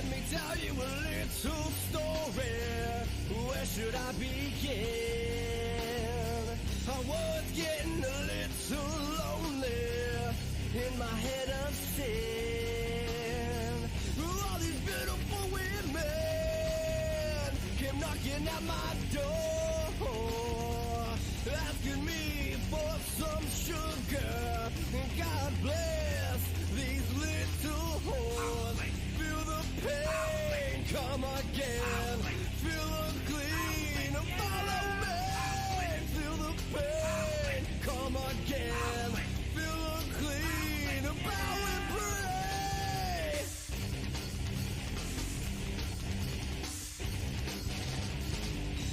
Let me tell you a little story. Where should I begin? I was getting a little lonely in my head of sin. All these beautiful women came knocking at my door, asking me for some sugar. God bless these little whores. Feel the pain come again. Feel the clean, follow me. Feel the pain come again. Feel the clean, bow and pray.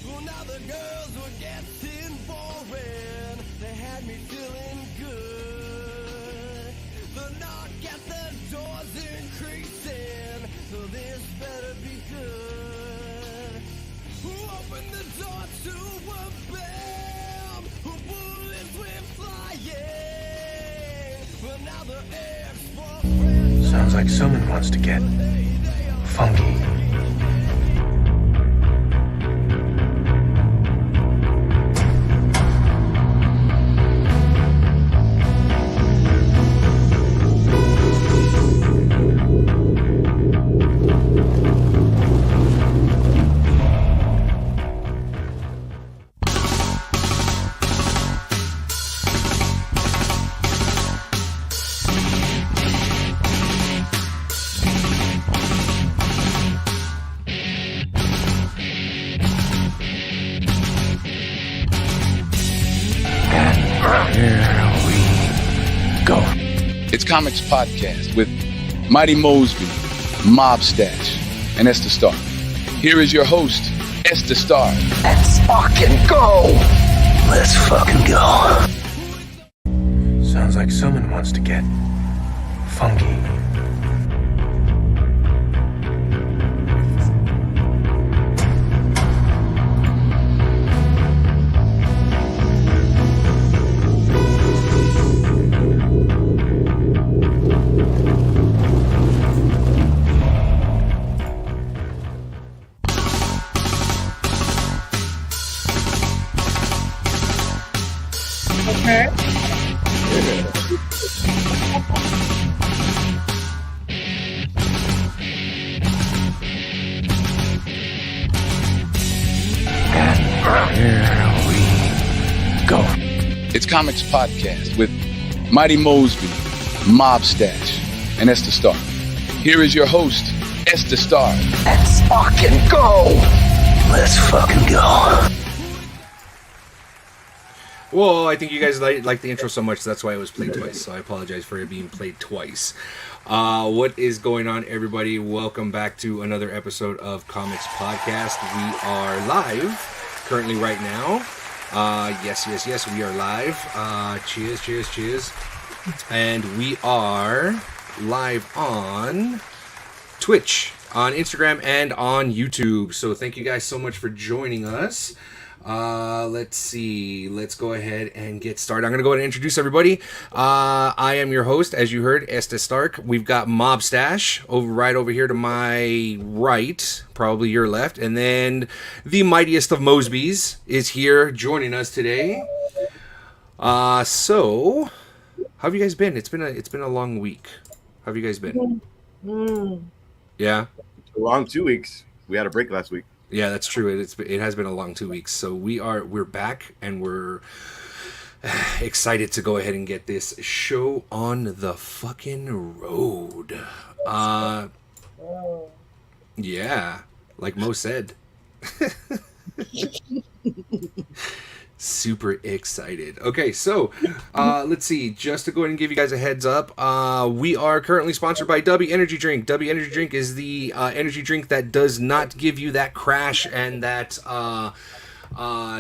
Well, now the girls were getting boring. They had me feeling good. The knock at the door's increasing, so this better be good. Who opened the door to a bam? Who bullets went flying? Well, now the ex-boyfriend. Sounds like someone wants to get funky. It's Comix Podcast with Mighty Mosby, Mob Stash, and Esther Stark. Here is your host, Esther Stark. Let's fucking go! Let's fucking go. Sounds like someone wants to get funky. Okay. Here we go. It's Comix Podcast with Mighty Mosby, Mob Stash, and Esther Stark. Here is your host, Esther Stark. Let's fucking go! Let's fucking go. Well, I think you guys like the intro so much, that's why it was played twice. So I apologize for it being played twice. What is going on, everybody? Welcome back to another episode of Comix Podcast. We are live currently right now. Yes, we are live. Cheers. And we are live on Twitch, on Instagram, and on YouTube. So thank you guys so much for joining us. Let's see. Let's go ahead and get started. I'm going to go ahead and introduce everybody. I am your host, as you heard, Esther Stark. We've got Mob Stash right over here to my right, probably your left. And then the mightiest of Mosbys is here joining us today. So, how have you guys been? It's been a long week. How have you guys been? Yeah? A long 2 weeks. We had a break last week. Yeah, that's true. It has been a long 2 weeks. So we're back and we're excited to go ahead and get this show on the fucking road. Yeah, like Mo said. Super excited. Okay, so let's see. Just to go ahead and give you guys a heads up, we are currently sponsored by W Energy Drink. W Energy Drink is the energy drink that does not give you that crash and that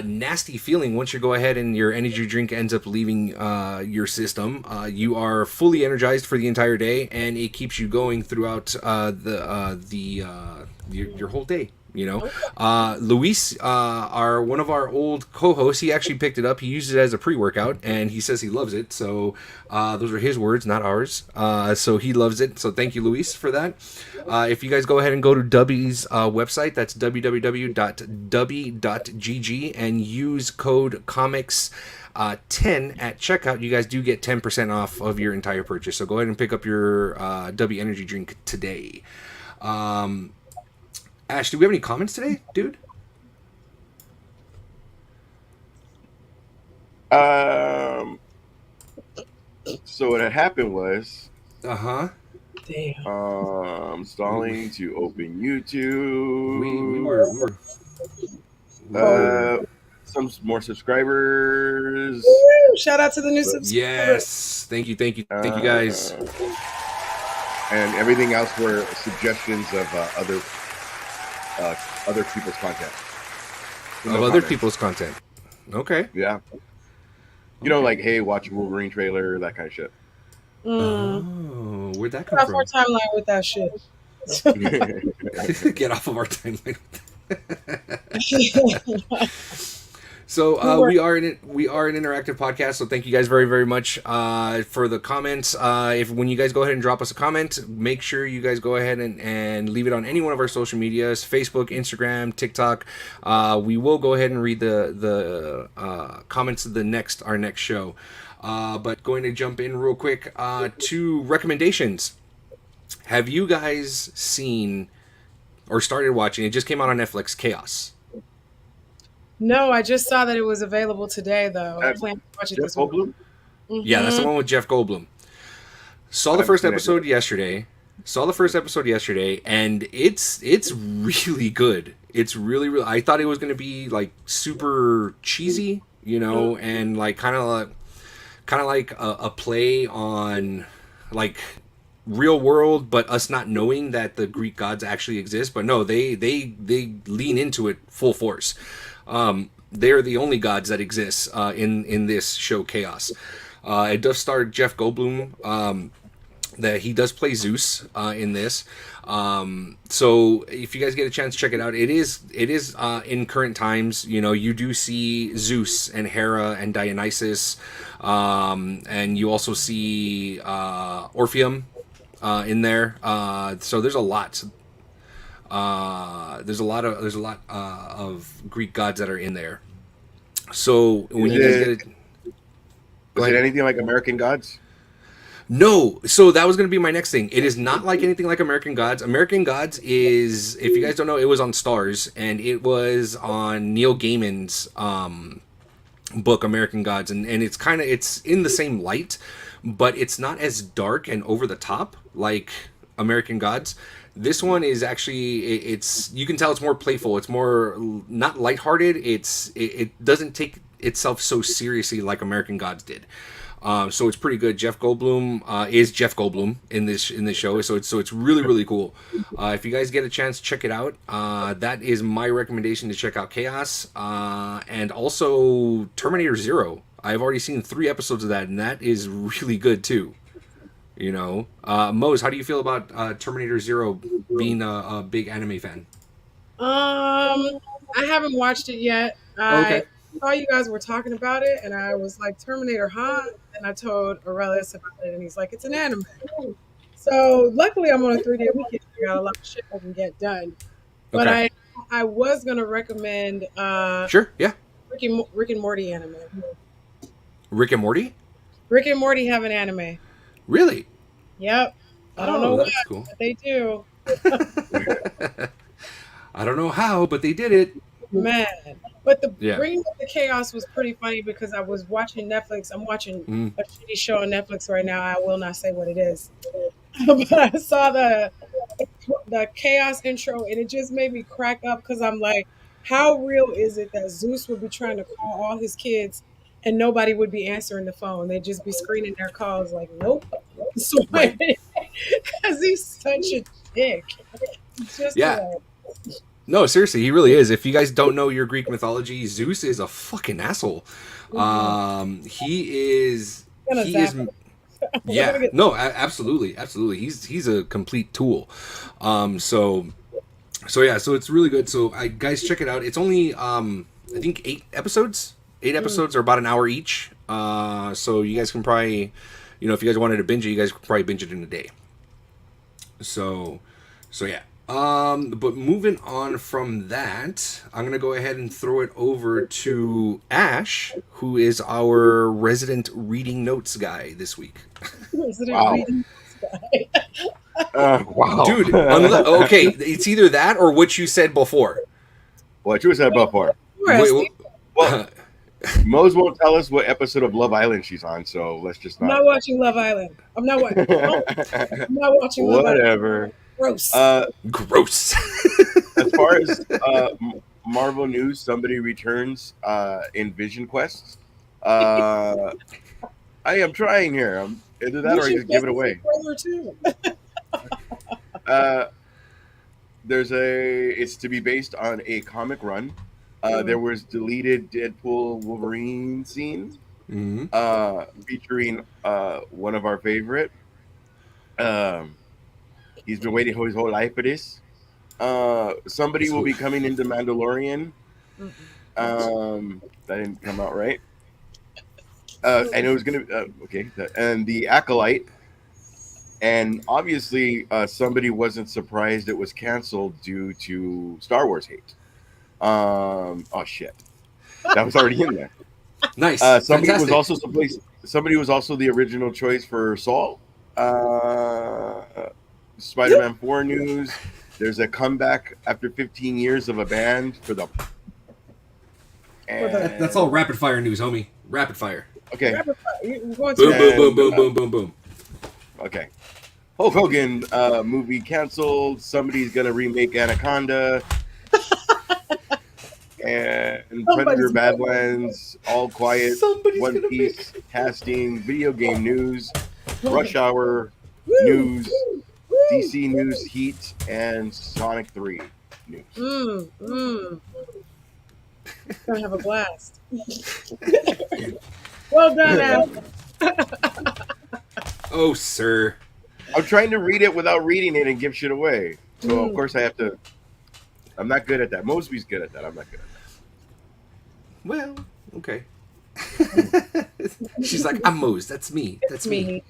nasty feeling once you go ahead and your energy drink ends up leaving your system. You are fully energized for the entire day, and it keeps you going throughout your whole day. You know, Luis, one of our old co-hosts, he actually picked it up. He uses it as a pre-workout, and he says he loves it. So those are his words, not ours. So he loves it. So thank you, Luis, for that. If you guys go ahead and go to Dubby's website, that's www.dubby.gg, and use code Comix 10 at checkout, you guys do get 10% off of your entire purchase. So go ahead and pick up your Dubby energy drink today. Ash, do we have any comments today, dude? So what had happened was, Uh-huh. stalling to open YouTube. We were Some more subscribers. Woo! Shout out to the new subscribers. Yes. Thank you guys. And everything else were suggestions of other people's content. People's content. Okay. Yeah. You know, like, hey, watch a Wolverine trailer, that kind of shit. Oh, where'd that come Get off from? our timeline with that shit. Get off of our timeline. So we are an interactive podcast. So thank you guys very, very much for the comments. When you guys go ahead and drop us a comment, make sure you guys go ahead and leave it on any one of our social medias: Facebook, Instagram, TikTok. We will go ahead and read the comments of our next show. But going to jump in real quick to recommendations. Have you guys seen or started watching? It just came out on Netflix. Chaos. No, I just saw that it was available today, though. I plan to watch it Jeff this week. Goldblum? Yeah, that's the one with Jeff Goldblum. Saw the first episode yesterday, and it's really good. It's really. I thought it was going to be like super cheesy, you know, and like kind of like a play on like real world, but us not knowing that the Greek gods actually exist. But no, they lean into it full force. They're the only gods that exist in this show, Chaos. It does star Jeff Goldblum. That he does play Zeus in this. So if you guys get a chance, check it out. It is in current times. You know, you do see Zeus and Hera and Dionysus, and you also see Orpheum in there. So there's a lot. There's a lot of Greek gods that are in there. So when you guys get it, is it anything like American Gods? No, so that was going to be my next thing. It is not like anything like American Gods. American Gods is, if you guys don't know, it was on Stars, and it was on Neil Gaiman's book American Gods, and it's in the same light, but it's not as dark and over the top like American Gods. This one is actually, you can tell it's more playful. It's more not lighthearted. It doesn't take itself so seriously like American Gods did. So it's pretty good. Jeff Goldblum is Jeff Goldblum in this show. So it's really, really cool. If you guys get a chance, check it out. That is my recommendation to check out Chaos. And also Terminator Zero. I've already seen 3 episodes of that, and that is really good too. You know, Mose, how do you feel about Terminator Zero being a big anime fan? I haven't watched it yet. Okay. I saw you guys were talking about it, and I was like, Terminator, huh? And I told Aurelius about it, and he's like, it's an anime. So luckily, I'm on a 3-day weekend. I got a lot of shit I can get done. But Okay. I was gonna recommend Sure, yeah. Rick and Morty anime. Rick and Morty? Rick and Morty have an anime. Really? Yep. I don't know that's what, cool. but they do. I don't know how, but they did it. Man. But Yeah. bringing up the chaos was pretty funny because I was watching Netflix. I'm watching a shitty show on Netflix right now. I will not say what it is. But I saw the chaos intro, and it just made me crack up because I'm like, how real is it that Zeus would be trying to call all his kids and nobody would be answering the phone? They'd just be screening their calls like, nope. So because he's such a dick. It's just Yeah. No, seriously, he really is. If you guys don't know your Greek mythology, Zeus is a fucking asshole. He is. Yeah. No, absolutely. He's a complete tool. So So it's really good. So guys, check it out. It's only I think 8 episodes. 8 episodes are about an hour each. So you guys can probably, if you guys wanted to binge it, you guys could probably binge it in a day. So yeah. But moving on from that, I'm gonna go ahead and throw it over to Ash, who is our resident reading notes guy this week. Wow. Wow. Dude, okay, it's either that or what you said before. What you said before. Well, Mose won't tell us what episode of Love Island she's on, so let's just I'm not. not watching Love Island. I'm not watching Love Island. Whatever. Gross. Gross. As far as Marvel news, somebody returns in Vision Quest. I am trying here. Either that or I just give it away. Too. It's to be based on a comic run. There was deleted Deadpool Wolverine scene featuring one of our favorite. He's been waiting his whole life for this. Somebody will be coming into Mandalorian. That didn't come out right. And it was gonna and the Acolyte. And obviously, somebody wasn't surprised it was canceled due to Star Wars hate. Oh shit, that was already in there. Nice. Somebody Fantastic. Somebody was also the original choice for Saul. Spider-Man 4 news. There's a comeback after 15 years of a band for the. And, That's all rapid fire news, homie. Rapid fire. Okay. Boom, boom, boom, boom, boom, boom, boom. Okay. Hulk Hogan movie canceled. Somebody's gonna remake Anaconda. And Predator Badlands, All Quiet, One Piece, casting, video game news, Rush Hour news, DC news, Heat, and Sonic 3 news. Gonna have a blast. Well done, Al. Oh, sir. I'm trying to read it without reading it and give shit away. So, of course, I have to. I'm not good at that. Mosby's good at that. I'm not good at that. Well, okay. She's like, I'm Mose. That's me. That's me.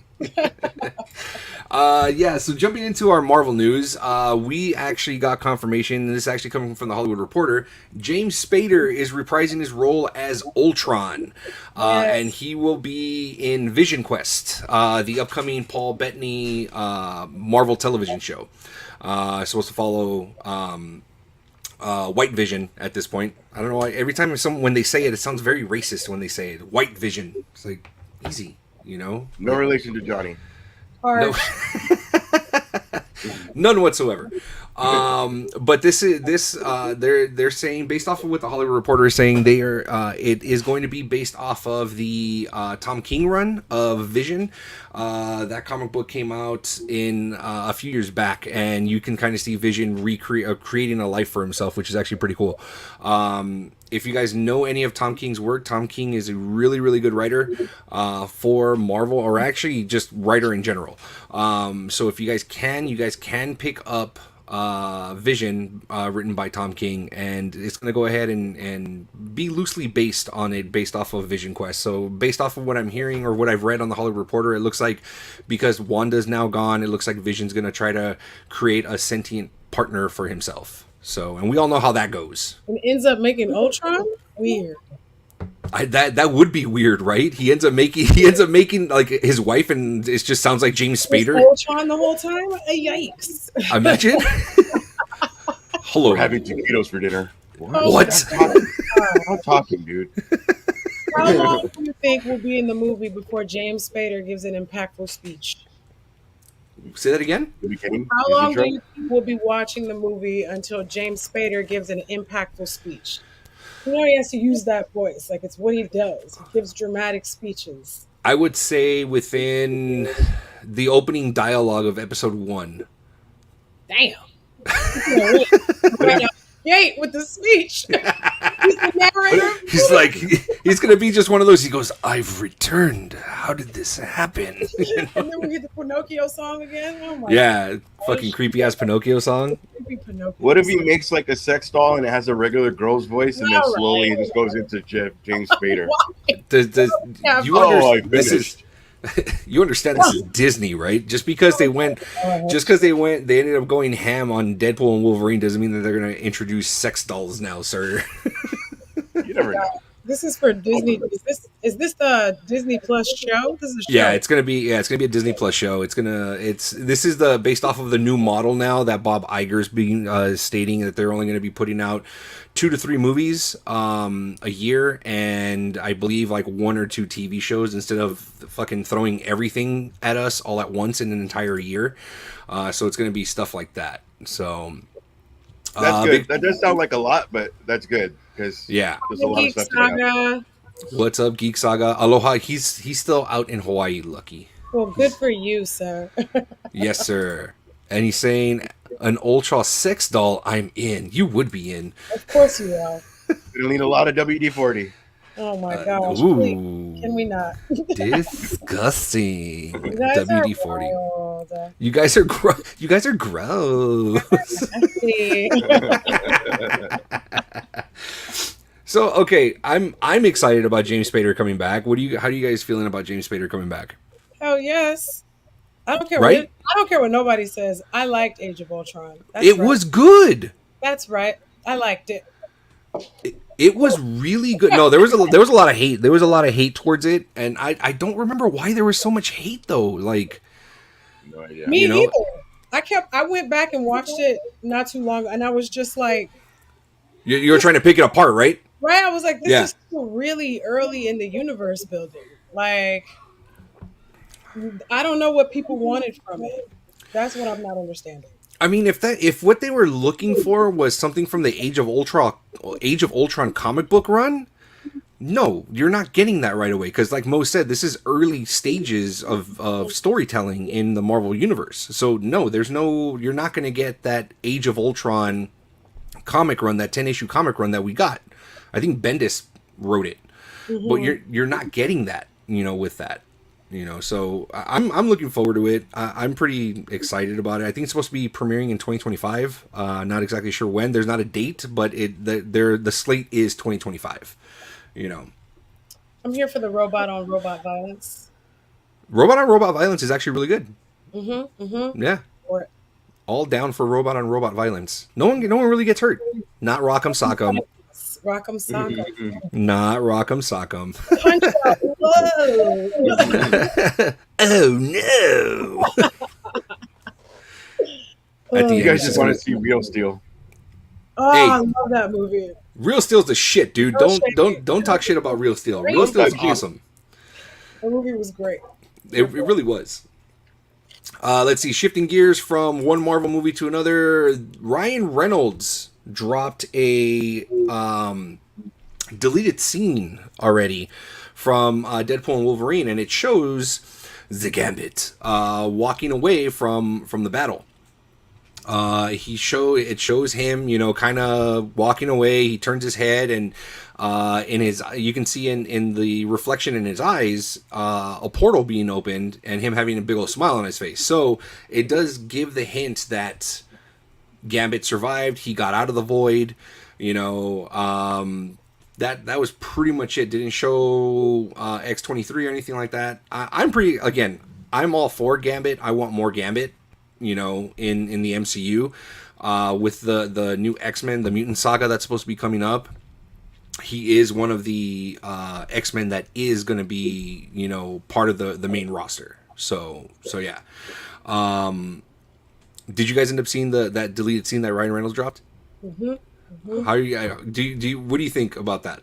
So jumping into our Marvel news, we actually got confirmation, and this is actually coming from the Hollywood Reporter. James Spader is reprising his role as Ultron, and he will be in Vision Quest, the upcoming Paul Bettany Marvel television show. Supposed to follow White Vision at this point. I don't know why. Every time when they say it, it sounds very racist when they say it. White Vision. It's like, easy, No relation to Johnny. No. None whatsoever. But they're saying, based off of what the Hollywood Reporter is saying, it is going to be based off of the Tom King run of Vision. That comic book came out in a few years back, and you can kind of see Vision creating a life for himself, which is actually pretty cool. If you guys know any of Tom King's work, Tom King is a really, really good writer for Marvel, or actually just writer in general. So if you guys can pick up Vision, written by Tom King, and it's going to go ahead and be loosely based off of Vision Quest. So based off of what I'm hearing or what I've read on the Hollywood Reporter, it looks like because Wanda's now gone, it looks like Vision's going to try to create a sentient partner for himself. So, and we all know how that goes. And ends up making Ultron? Weird. That would be weird, right? He ends up making like his wife, and it just sounds like James Spader. Ultron the whole time? Yikes! Imagine. Hello. We're having taquitos for dinner. What? I'm talking, dude. How long do you think we'll be in the movie before James Spader gives an impactful speech? Say that again? How long do you think we'll be watching the movie until James Spader gives an impactful speech? He has to use that voice. Like, it's what he does. He gives dramatic speeches. I would say within the opening dialogue of episode 1. Damn. gate with the speech. He's the narrator. He's like, he's gonna be just one of those. He goes, "I've returned. How did this happen?" And then we get the Pinocchio song again. Oh my Yeah, fucking creepy ass Pinocchio song. creepy Pinocchio. What if he makes like a sex doll and it has a regular girl's voice, and then All slowly right. it just goes into James Spader? Does Yeah, you Oh, I understand? This is finished. you understand this is Disney, right? Just because they ended up going ham on Deadpool and Wolverine doesn't mean that they're gonna introduce sex dolls now, sir. You never know. This is for Disney. Is this the Disney Plus show? This is a show. Yeah, it's gonna be a Disney Plus show. This is the based off of the new model now that Bob Iger's being stating that they're only gonna be putting out 2 to 3 movies a year, and I believe like 1 or 2 TV shows instead of fucking throwing everything at us all at once in an entire year. So it's gonna be stuff like that. So That's good. That does sound like a lot, but that's good because yeah. there's a lot of Geek stuff to get out. Saga. What's up, Geek Saga? Aloha. He's still out in Hawaii, Lucky. Well, good for you, sir. Yes, sir. And he's saying, an Ultra sex doll, I'm in. You would be in. Of course you are. It'll need a lot of WD-40. Oh my gosh. Ooh. Please, can we not? Disgusting. You guys are WD-40. wild. You guys are You guys are gross. Nasty. So okay, I'm excited about James Spader coming back. How do you guys feeling about James Spader coming back? Oh yes. I don't care. Right? I don't care what nobody says. I liked Age of Ultron. That's It right. was good. That's right. I liked it. It was really good. No, there was a lot of hate. There was a lot of hate towards it, and I don't remember why there was so much hate though. Like, No idea. Me You know? either. I went back and watched it not too long, and I was just like, you were trying to pick it apart, right? right? I was like, this Yeah. is still really early in the universe building. Like, I don't know what people wanted from it. That's what I'm not understanding. I mean, if what they were looking for was something from the Age of Ultron comic book run, no, you're not getting that right away. Because, like Mo said, this is early stages of storytelling in the Marvel universe. So no, you're not going to get that Age of Ultron comic run, that 10-issue comic run that we got. I think Bendis wrote it, but you're not getting that, with that. So I'm looking forward to it. I'm pretty excited about it. I think it's supposed to be premiering in 2025. Not exactly sure when. There's not a date, but the slate is 2025. I'm here for the robot on robot violence. Robot on robot violence is actually really good. Yeah, Or all down for robot on robot violence. No one really gets hurt. Not Rock'em Sock'em. Rock'em Sock'em. Not Rock'em Sock'em. Punch out. Whoa. Oh no! At the You end, guys it's just want to see Real Steel. Oh, Hey. I love that movie. Real Steel's the shit, dude. No shade. Don't talk shit about Real Steel. Real Steel's awesome. The movie was great. It really was. Let's see. Shifting gears from one Marvel movie to another, Ryan Reynolds dropped a deleted scene already from Deadpool and Wolverine, and it shows the Gambit walking away from the battle. It shows him, kind of walking away. He turns his head, and you can see in the reflection in his eyes, a portal being opened, and him having a big old smile on his face. So it does give the hint that Gambit survived. He got out of the void. That was pretty much it. Didn't show X-23 or anything like that. I'm all for Gambit. I want more Gambit. In the MCU, with the new X-Men, the Mutant Saga that's supposed to be coming up, he is one of the X-Men that is going to be, part of the main roster. So yeah. Did you guys end up seeing that deleted scene that Ryan Reynolds dropped? How what do you think about that?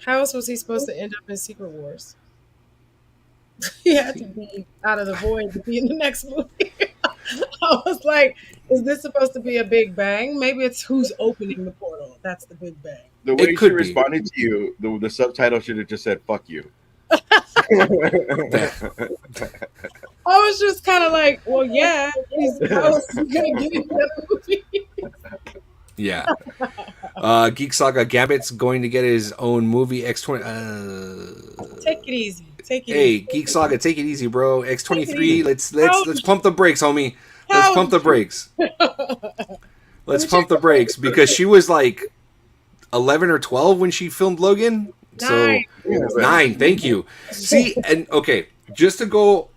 How else was he supposed to end up in Secret Wars? He had to be out of the void to be in the next movie. I was like, is this supposed to be a big bang? Maybe it's who's opening the portal. That's the big bang. The way she could be. responded to you, the subtitle should have just said "fuck you." I was just kind of like, well, yeah. How else is he going to get into that movie? Yeah. Geek Saga Gambit's going to get his own movie X20. Take it easy. Take it Hey, easy. Geek Saga, take it easy, bro. Take it X23. easy. Let's pump the brakes, homie. Let's How pump the old is she? brakes. Let's me pump check the the brakes because she was like 11 or 12 when she filmed Logan. So 9. Yeah, but 9. Thank you. See, and okay, just to go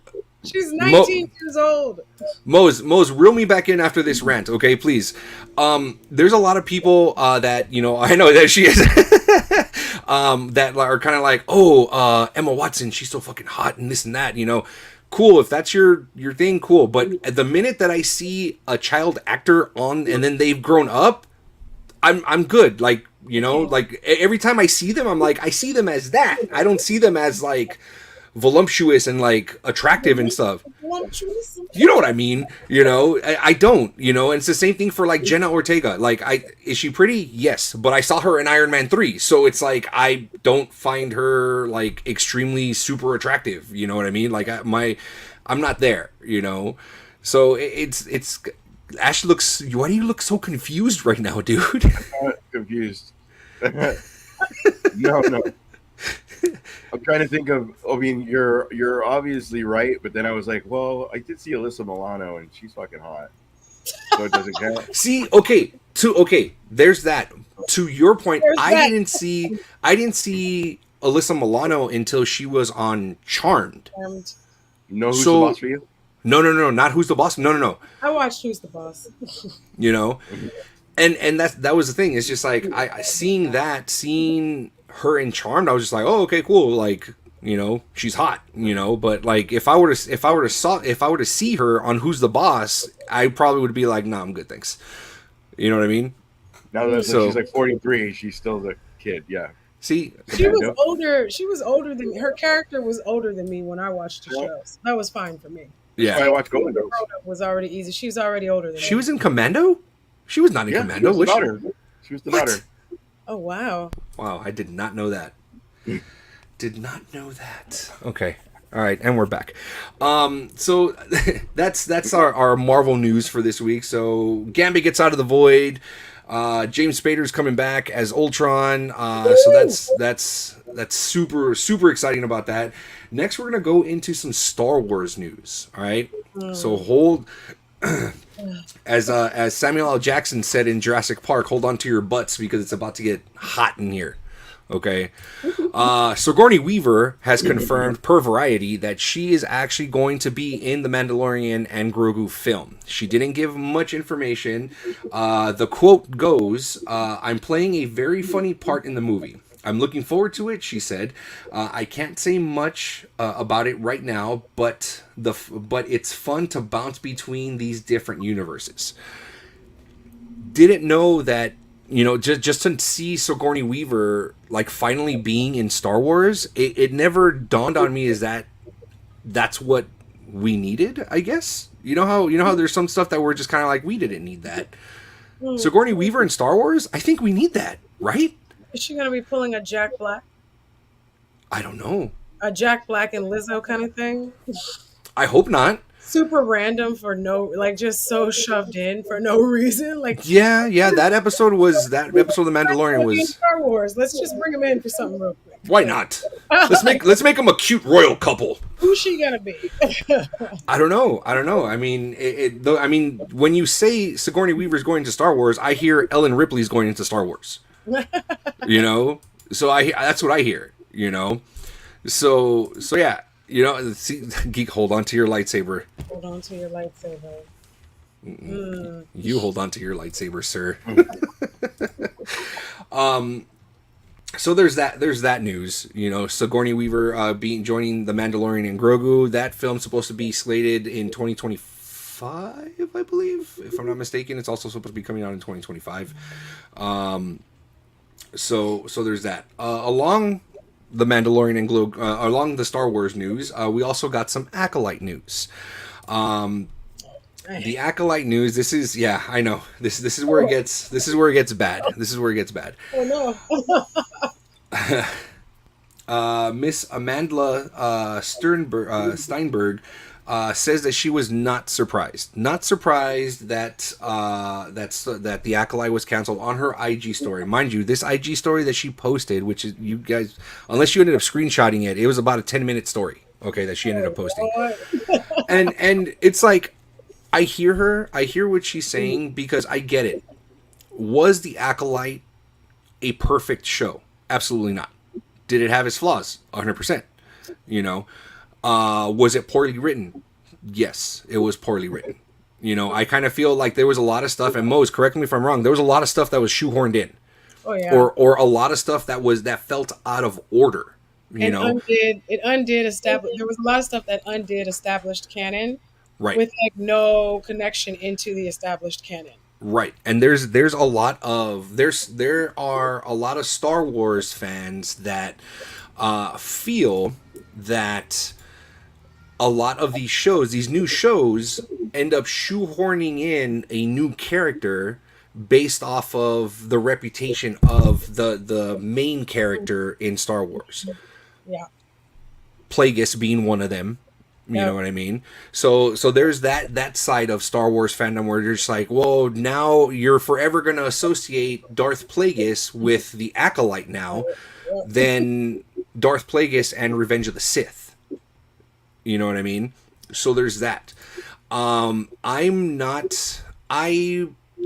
She's 19 years old. Mose, reel me back in after this rant, okay, please. There's a lot of people that, you know, I know that she is, that are kind of like, oh, Emma Watson, she's so fucking hot and this and that, you know. Cool, if that's your thing, cool. But at the minute that I see a child actor on and then they've grown up, I'm good. Like, you know, like every time I see them, I'm like, I see them as that. I don't see them as like voluptuous and like attractive and stuff. You know what I mean? You know, I don't, you know, and it's the same thing for like Jenna Ortega. Like, is she pretty? Yes, but I saw her in Iron Man 3, so it's like I don't find her like extremely super attractive. You know what I mean? Like I'm not there. You know, so it's Ash looks. Why do you look so confused right now, dude? I'm not confused. No. I'm trying to think of. I mean, you're obviously right, but then I was like, well, I did see Alyssa Milano, and she's fucking hot, so it doesn't count. See, okay, there's that. To your point, I didn't see Alyssa Milano until she was on Charmed. Know who's the boss for you? No, not Who's the Boss. No. I watched Who's the Boss. You know, and that was the thing. It's just like seeing her in Charmed, I was just like, oh, okay, cool. Like, you know, she's hot, you know. But like, if I were to see her on Who's the Boss, I probably would be like, nah, I'm good, thanks. You know what I mean? Now that she's like 43, she's still the kid. Yeah. See, she was older. She was older than her character was older than me when I watched the shows. That was fine for me. Yeah. I watched Golden Girls. Was already easy. She was already older than She me. was in Commando? She was not in Commando, was she? She was the daughter. Oh wow. Wow, I did not know that. Did not know that. Okay. All right, and we're back. So that's our Marvel news for this week. So Gambit gets out of the void. James Spader's coming back as Ultron. So that's super exciting about that. Next, we're gonna go into some Star Wars news. All right. So hold. As Samuel L. Jackson said in Jurassic Park, hold on to your butts because it's about to get hot in here. Okay. Sigourney Weaver has confirmed per Variety that she is actually going to be in the Mandalorian and Grogu film. She didn't give much information. The quote goes, I'm playing a very funny part in the movie. I'm looking forward to it, she said. I can't say much about it right now, but it's fun to bounce between these different universes. Didn't know that, you know, just to see Sigourney Weaver like finally being in Star Wars, it never dawned on me that's what we needed, I guess. You know how there's some stuff that we're just kind of like, we didn't need that. Sigourney Weaver in Star Wars, I think we need that, right? Is she gonna be pulling a Jack Black? I don't know. A Jack Black and Lizzo kind of thing? I hope not. Super random for no, like just so shoved in for no reason. Like Yeah, that episode of The Mandalorian was Star Wars. Let's just bring him in for something real quick. Why not? Let's make them a cute royal couple. Who's she gonna be? I don't know. I mean, when you say Sigourney Weaver's going to Star Wars, I hear Ellen Ripley's going into Star Wars. You know, so that's what I hear. You know, so yeah. You know, see, Geek, hold on to your lightsaber. Hold on to your lightsaber. You hold on to your lightsaber, sir. So there's that news. You know, Sigourney Weaver joining the Mandalorian and Grogu. That film's supposed to be slated in 2025, I believe, if I'm not mistaken. It's also supposed to be coming out in 2025. So there's that. Along the Mandalorian and along the Star Wars news, we also got some Acolyte news. The Acolyte news. This is, yeah, I know. This is where it gets. This is where it gets bad. Oh no. Miss Amandla Steinberg says that she was not surprised. Not surprised that that the Acolyte was canceled on her IG story. Mind you, this IG story that she posted, which is, you guys, unless you ended up screenshotting it, it was about a 10-minute story. Okay, that she ended up posting, and it's like, I hear her, I hear what she's saying, because I get it. Was the Acolyte a perfect show? Absolutely not. Did it have its flaws? 100%. You know, was it poorly written? Yes, it was poorly written. You know, I kind of feel like there was a lot of stuff, and Mose, correct me if I'm wrong, there was a lot of stuff that was shoehorned in. Oh yeah. Or a lot of stuff that felt out of order. You know, it undid establish. There was a lot of stuff that undid established canon, right? With like no connection into the established canon. Right, and there are a lot of Star Wars fans that feel that a lot of these shows, these new shows, end up shoehorning in a new character based off of the reputation of the main character in Star Wars. Yeah. Plagueis being one of them. You know what I mean? So there's that side of Star Wars fandom where you're just like, well, now you're forever going to associate Darth Plagueis with the Acolyte now, then Darth Plagueis and Revenge of the Sith. You know what I mean? So there's that. I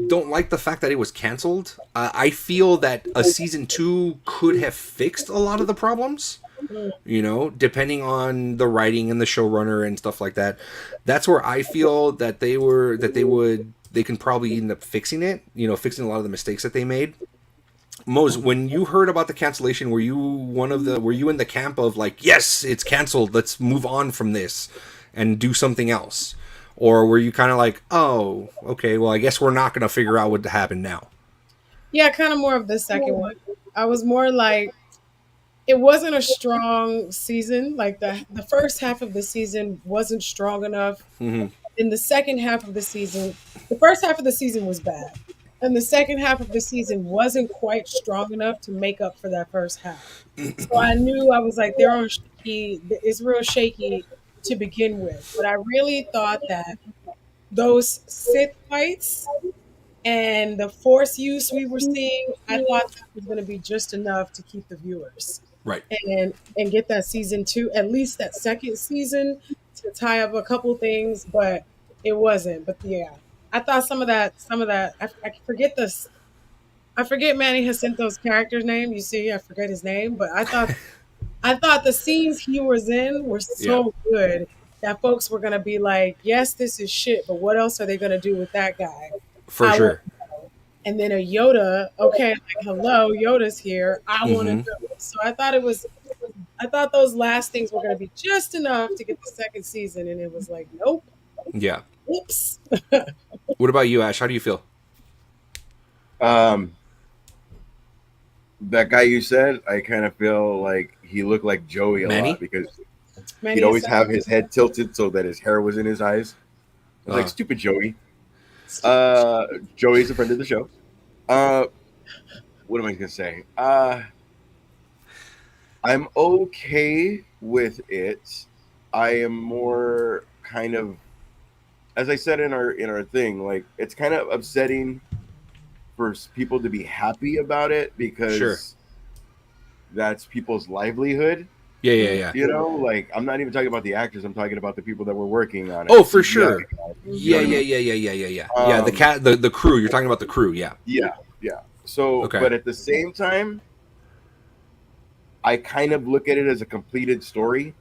don't like the fact that it was canceled. I feel that a season 2 could have fixed a lot of the problems. You know, depending on the writing and the showrunner and stuff like that. That's where I feel that they can probably end up fixing it. You know, fixing a lot of the mistakes that they made. Mose, when you heard about the cancellation, were you in the camp of like, yes, it's canceled, let's move on from this and do something else? Or were you kind of like, oh, okay, well, I guess we're not going to figure out what to happen now? Yeah, kind of more of the second one. I was more like, it wasn't a strong season. Like the first half of the season wasn't strong enough. Mm-hmm. In the second half of the season, the first half of the season was bad. And the second half of the season wasn't quite strong enough to make up for that first half. So I knew, I was like, they're on shaky. It's real shaky to begin with. But I really thought that those Sith fights and the Force use we were seeing, I thought that was going to be just enough to keep the viewers. Right. And get that season 2, at least that second season, to tie up a couple things, but it wasn't. But yeah, I thought some of that, I forget this. I forget Manny Jacinto's character's name. You see, I forget his name, but I thought the scenes he was in were so good that folks were gonna be like, yes, this is shit, but what else are they gonna do with that guy? For sure. And then a Yoda, okay, like, hello, Yoda's here. I want to do it. So I thought those last things were going to be just enough to get the second season, and it was like, nope. Yeah. Oops. What about you, Ash? How do you feel? That guy you said, I kind of feel like he looked like Joey a lot because he'd always have his head tilted so that his hair was in his eyes. I was like, stupid Joey. Joey's a friend of the show. What am I gonna say? I'm okay with it. I am more kind of, as I said in our thing, like, it's kind of upsetting for people to be happy about it because that's people's livelihood. Yeah. You know, like, I'm not even talking about the actors. I'm talking about the people that were working on it. Oh, for sure. Yeah. The crew. You're talking about the crew. Yeah. So, but at the same time, I kind of look at it as a completed story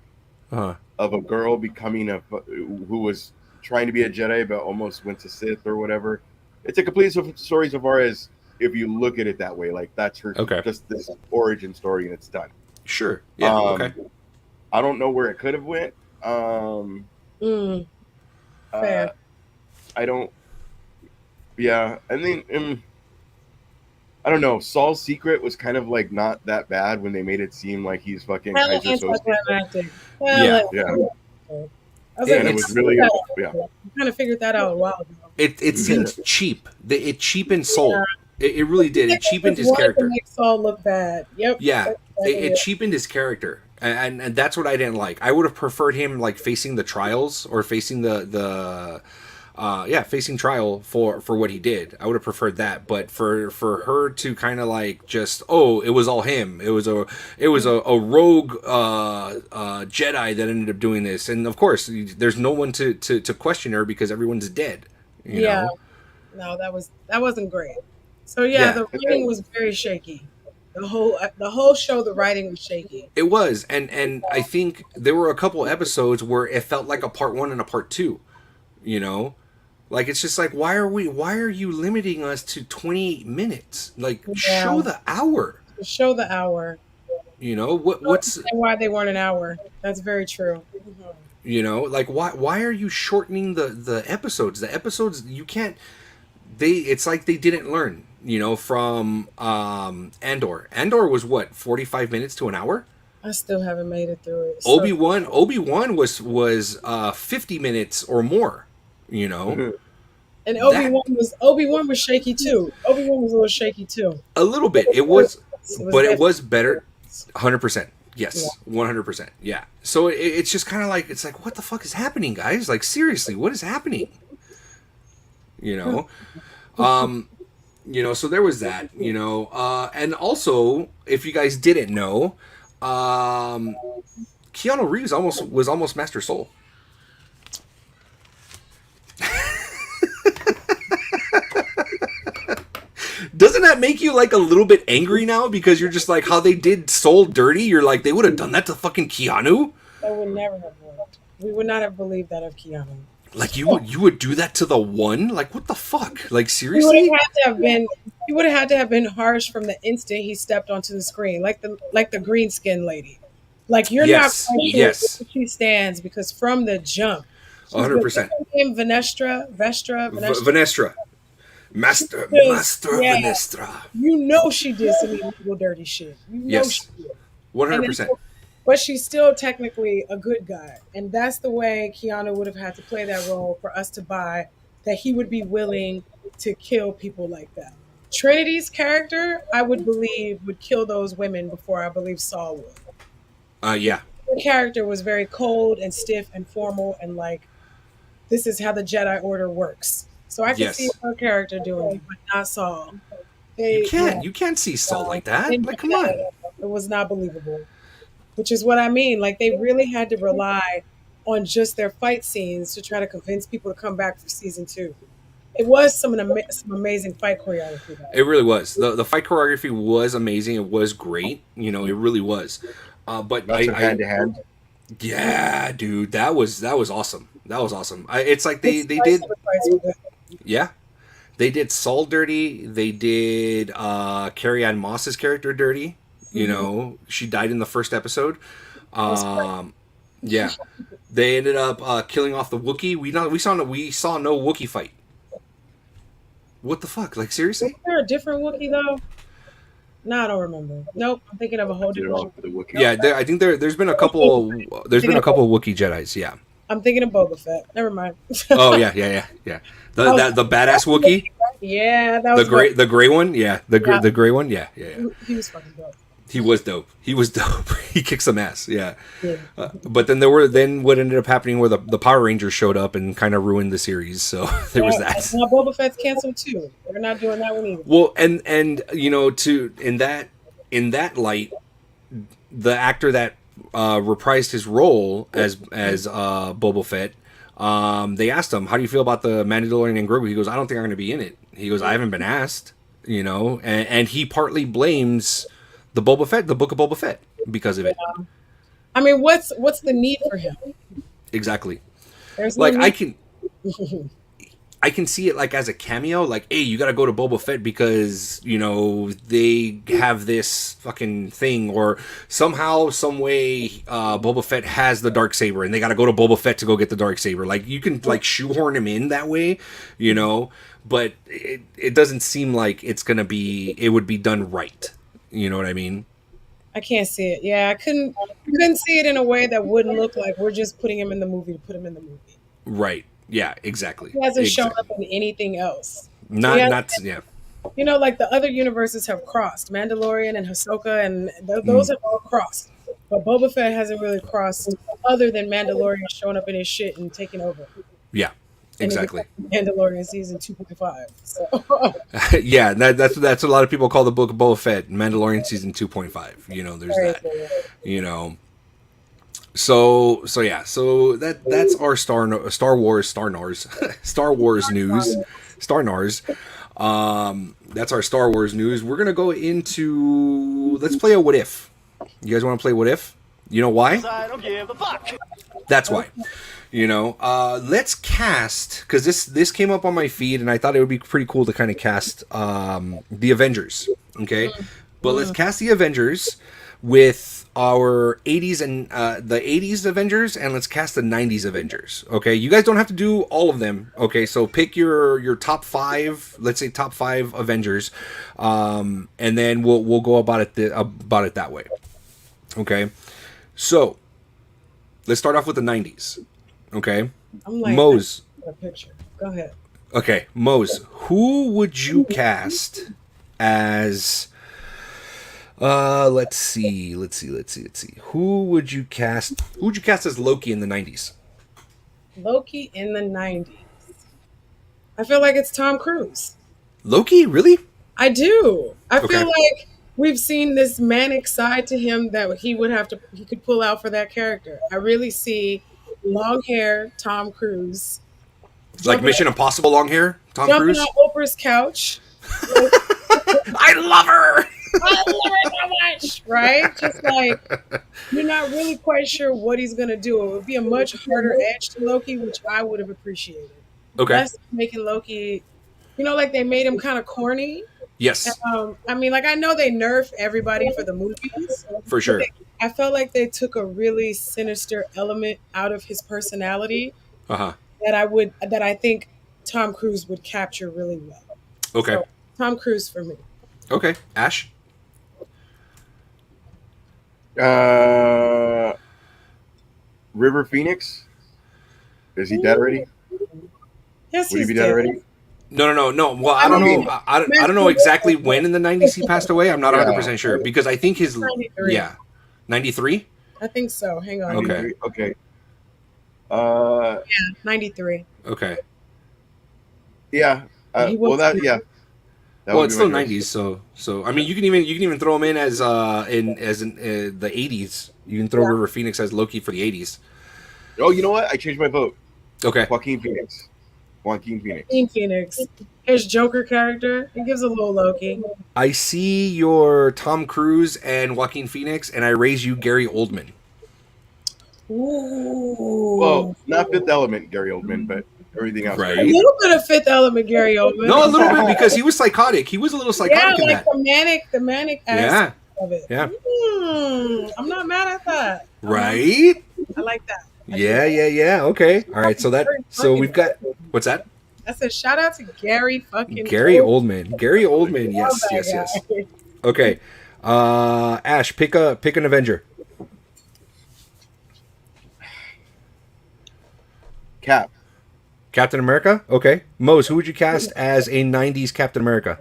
of a girl becoming who was trying to be a Jedi but almost went to Sith or whatever. It's a complete story so far as if you look at it that way. Like, that's her just this origin story and it's done. Sure. Yeah. Okay. I don't know where it could have went. Fair. I don't. Yeah, I mean, I don't know. Saul's secret was kind of like not that bad when they made it seem like he's fucking Kaiser Soze. Yeah. I was like, and it was really I kind of figured that out a while ago. It seemed cheap. It cheapened Saul. It really did. It cheapened his character. To make Saul look bad. Yep. Yeah. It cheapened his character. and that's what I didn't like. I would have preferred him like facing the trials or facing facing trial for what he did. I would have preferred that, but for her to kind of like just, oh, it was all him. It was a rogue Jedi that ended up doing this, and of course there's no one to question her because everyone's dead. You know? No, that wasn't great. So yeah, the writing was very shaky. The whole show, the writing was shaky. It was, and I think there were a couple episodes where it felt like a part 1 and a part 2. You know, like it's just like, why are you limiting us to 28 minutes? Like, show the hour. Show the hour. You know what's why they want an hour? That's very true. You know, like why are you shortening the episodes? The episodes you can't. It's like they didn't learn. You know, from Andor. Andor was what, 45 minutes to an hour? I still haven't made it through it. Obi-Wan was 50 minutes or more, you know. And Obi-Wan was shaky too. Obi-Wan was a little shaky too. A little bit. It was better. 100%. Yes, 100%. Yeah. So it's just kind of like, it's like, what the fuck is happening, guys? Like, seriously, what is happening? You know. You know, so there was that, you know, and also, if you guys didn't know, Keanu Reeves was almost Master Soul. Doesn't that make you like a little bit angry now? Because you're just like, how they did Soul dirty, you're like, they would have done that to fucking Keanu? That would never have worked. We would not have believed that of Keanu. Like you would do that to the one? Like, what the fuck? Like, seriously? He would have had to have been harsh from the instant he stepped onto the screen, like the green skin lady. Like, you're not quite sure where she stands, because from the jump, 100%. Venestra. Master Venestra. You know she did some illegal dirty shit. You know she did. 100%. But she's still technically a good guy. And that's the way Keanu would have had to play that role for us to buy that he would be willing to kill people like that. Trinity's character, I would believe, would kill those women before I believe Saul would. Yeah. Her character was very cold and stiff and formal and like, this is how the Jedi Order works. So I can see her character doing it, but not Saul. You can't see Saul like that. Like, come on. It was not believable. Which is what I mean. Like, they really had to rely on just their fight scenes to try to convince people to come back for season 2. It was some amazing fight choreography, though. It really was. The fight choreography was amazing. It was great. You know, it really was. But hand to hand. Yeah, dude, that was awesome. That was awesome. It's like they did. Yeah, they did Saul dirty. They did Carrie-Anne Moss's character dirty. You know, she died in the first episode. Yeah, they ended up killing off the Wookiee. We saw no Wookiee fight. What the fuck? Like, seriously? Is there a different Wookiee though? No, I don't remember. Nope, I'm thinking of a whole different. Yeah, I think there's been a couple. There's been a couple of Wookiee Jedis. Yeah. I'm thinking of Boba Fett. Never mind. Oh yeah. The badass Wookiee. Yeah, that was the gray one. Yeah, the gray one. Yeah. He was fucking dope. He was dope. He kicked some ass. Yeah. But then what ended up happening where the Power Rangers showed up and kind of ruined the series. So there was that. Now Boba Fett's canceled too. They're not doing that one either. Well, and you know, in that light, the actor that reprised his role as Boba Fett, they asked him, "How do you feel about the Mandalorian and Grogu?" He goes, "I don't think I'm going to be in it." He goes, "I haven't been asked." You know, and he partly blames the Book of Boba Fett because of it. I mean, what's the need for him? Exactly. There's like no I can see it like as a cameo, like, hey, you got to go to Boba Fett because, you know, they have this fucking thing, or somehow, some way, Boba Fett has the Darksaber and they got to go to Boba Fett to go get the Darksaber. Like, you can like shoehorn him in that way, you know, but it doesn't seem like it would be done right. You know what I mean? I can't see it. Yeah, I couldn't see it in a way that wouldn't look like we're just putting him in the movie to put him in the movie. Right. Yeah, exactly. He hasn't shown up in anything else. Yeah. You know, like the other universes have crossed. Mandalorian and Ahsoka, and those have all crossed. But Boba Fett hasn't really crossed, other than Mandalorian showing up in his shit and taking over. Yeah, And it exactly. gets Mandalorian season 2.5. So Yeah, that's a lot of people call the book of Boba Fett Mandalorian season 2.5. You know, there's that. You know, so yeah, so that's our Star Wars Star Wars news, Star Nars. That's our Star Wars news. We're gonna go into, let's play a what if. You guys want to play what if? You know why? I don't give a fuck. That's why. You know, let's cast, because this came up on my feed, and I thought it would be pretty cool to kind of cast the Avengers. Okay, but let's cast the Avengers with our 80s and the 80s Avengers, and let's cast the 90s Avengers. Okay, you guys don't have to do all of them. Okay, so pick your top 5, let's say top 5 Avengers, and then we'll go about it that way. Okay, so let's start off with the 90s. Okay, I'm like, Mose. a picture. Go ahead. Okay, Mose, who would you cast as? Let's see. Who would you cast? Who would you cast as Loki in the 90s? Loki in the 90s. I feel like it's Tom Cruise. Loki, really? I do. I Okay. feel like we've seen this manic side to him that he could pull out for that character. I really see long hair Tom Cruise. Like Mission Impossible long hair, Tom Jumping Cruise. on Oprah's couch. I love her. I love her so much, right? Just like you're not really quite sure what he's gonna do. It would be a much harder edge to Loki, which I would have appreciated. Okay. Less making Loki, like they made him kind of corny. Yes, I mean, like I know they nerf everybody for the movies, for sure. I felt like they took a really sinister element out of his personality Uh-huh. that I think Tom Cruise would capture really well. Okay. So, Tom Cruise for me. Okay. Ash. River Phoenix. Is he dead already? Yes, Would he he's be dead dead. already? No. Well, I don't know. I don't know exactly when in the 90s he passed away. I'm not Yeah. 100% sure because I think his 93. yeah, 93. I think so. Hang on. Okay. Okay. 93. Okay. Yeah. He was- That Well, would it's be my still choice. 90s, so I mean you can even throw him in as in the 80s. You can throw River Phoenix as Loki for the 80s. Oh, you know what? I changed my vote. Okay. Joaquin Phoenix. Joaquin Phoenix. His Joker character. He gives a little Loki. I see your Tom Cruise and Joaquin Phoenix, and I raise you Gary Oldman. Ooh. Well, not Fifth Element, Gary Oldman, but everything else. Right. A little bit of Fifth Element, Gary Oldman. No, a little bit because he was psychotic. He was a little Yeah, psychotic in like that. the manic Yeah. aspect of it. Yeah. I'm not mad at that. Right? I like that. Yeah. Okay. All right. So we've got what's that? I said shout out to Gary fucking Gary Oldman. Oldman. Gary Oldman. Love Yes. that guy. Okay. Ash, pick an Avenger. Cap. Captain America? Okay. Mose, who would you cast as a 90s Captain America?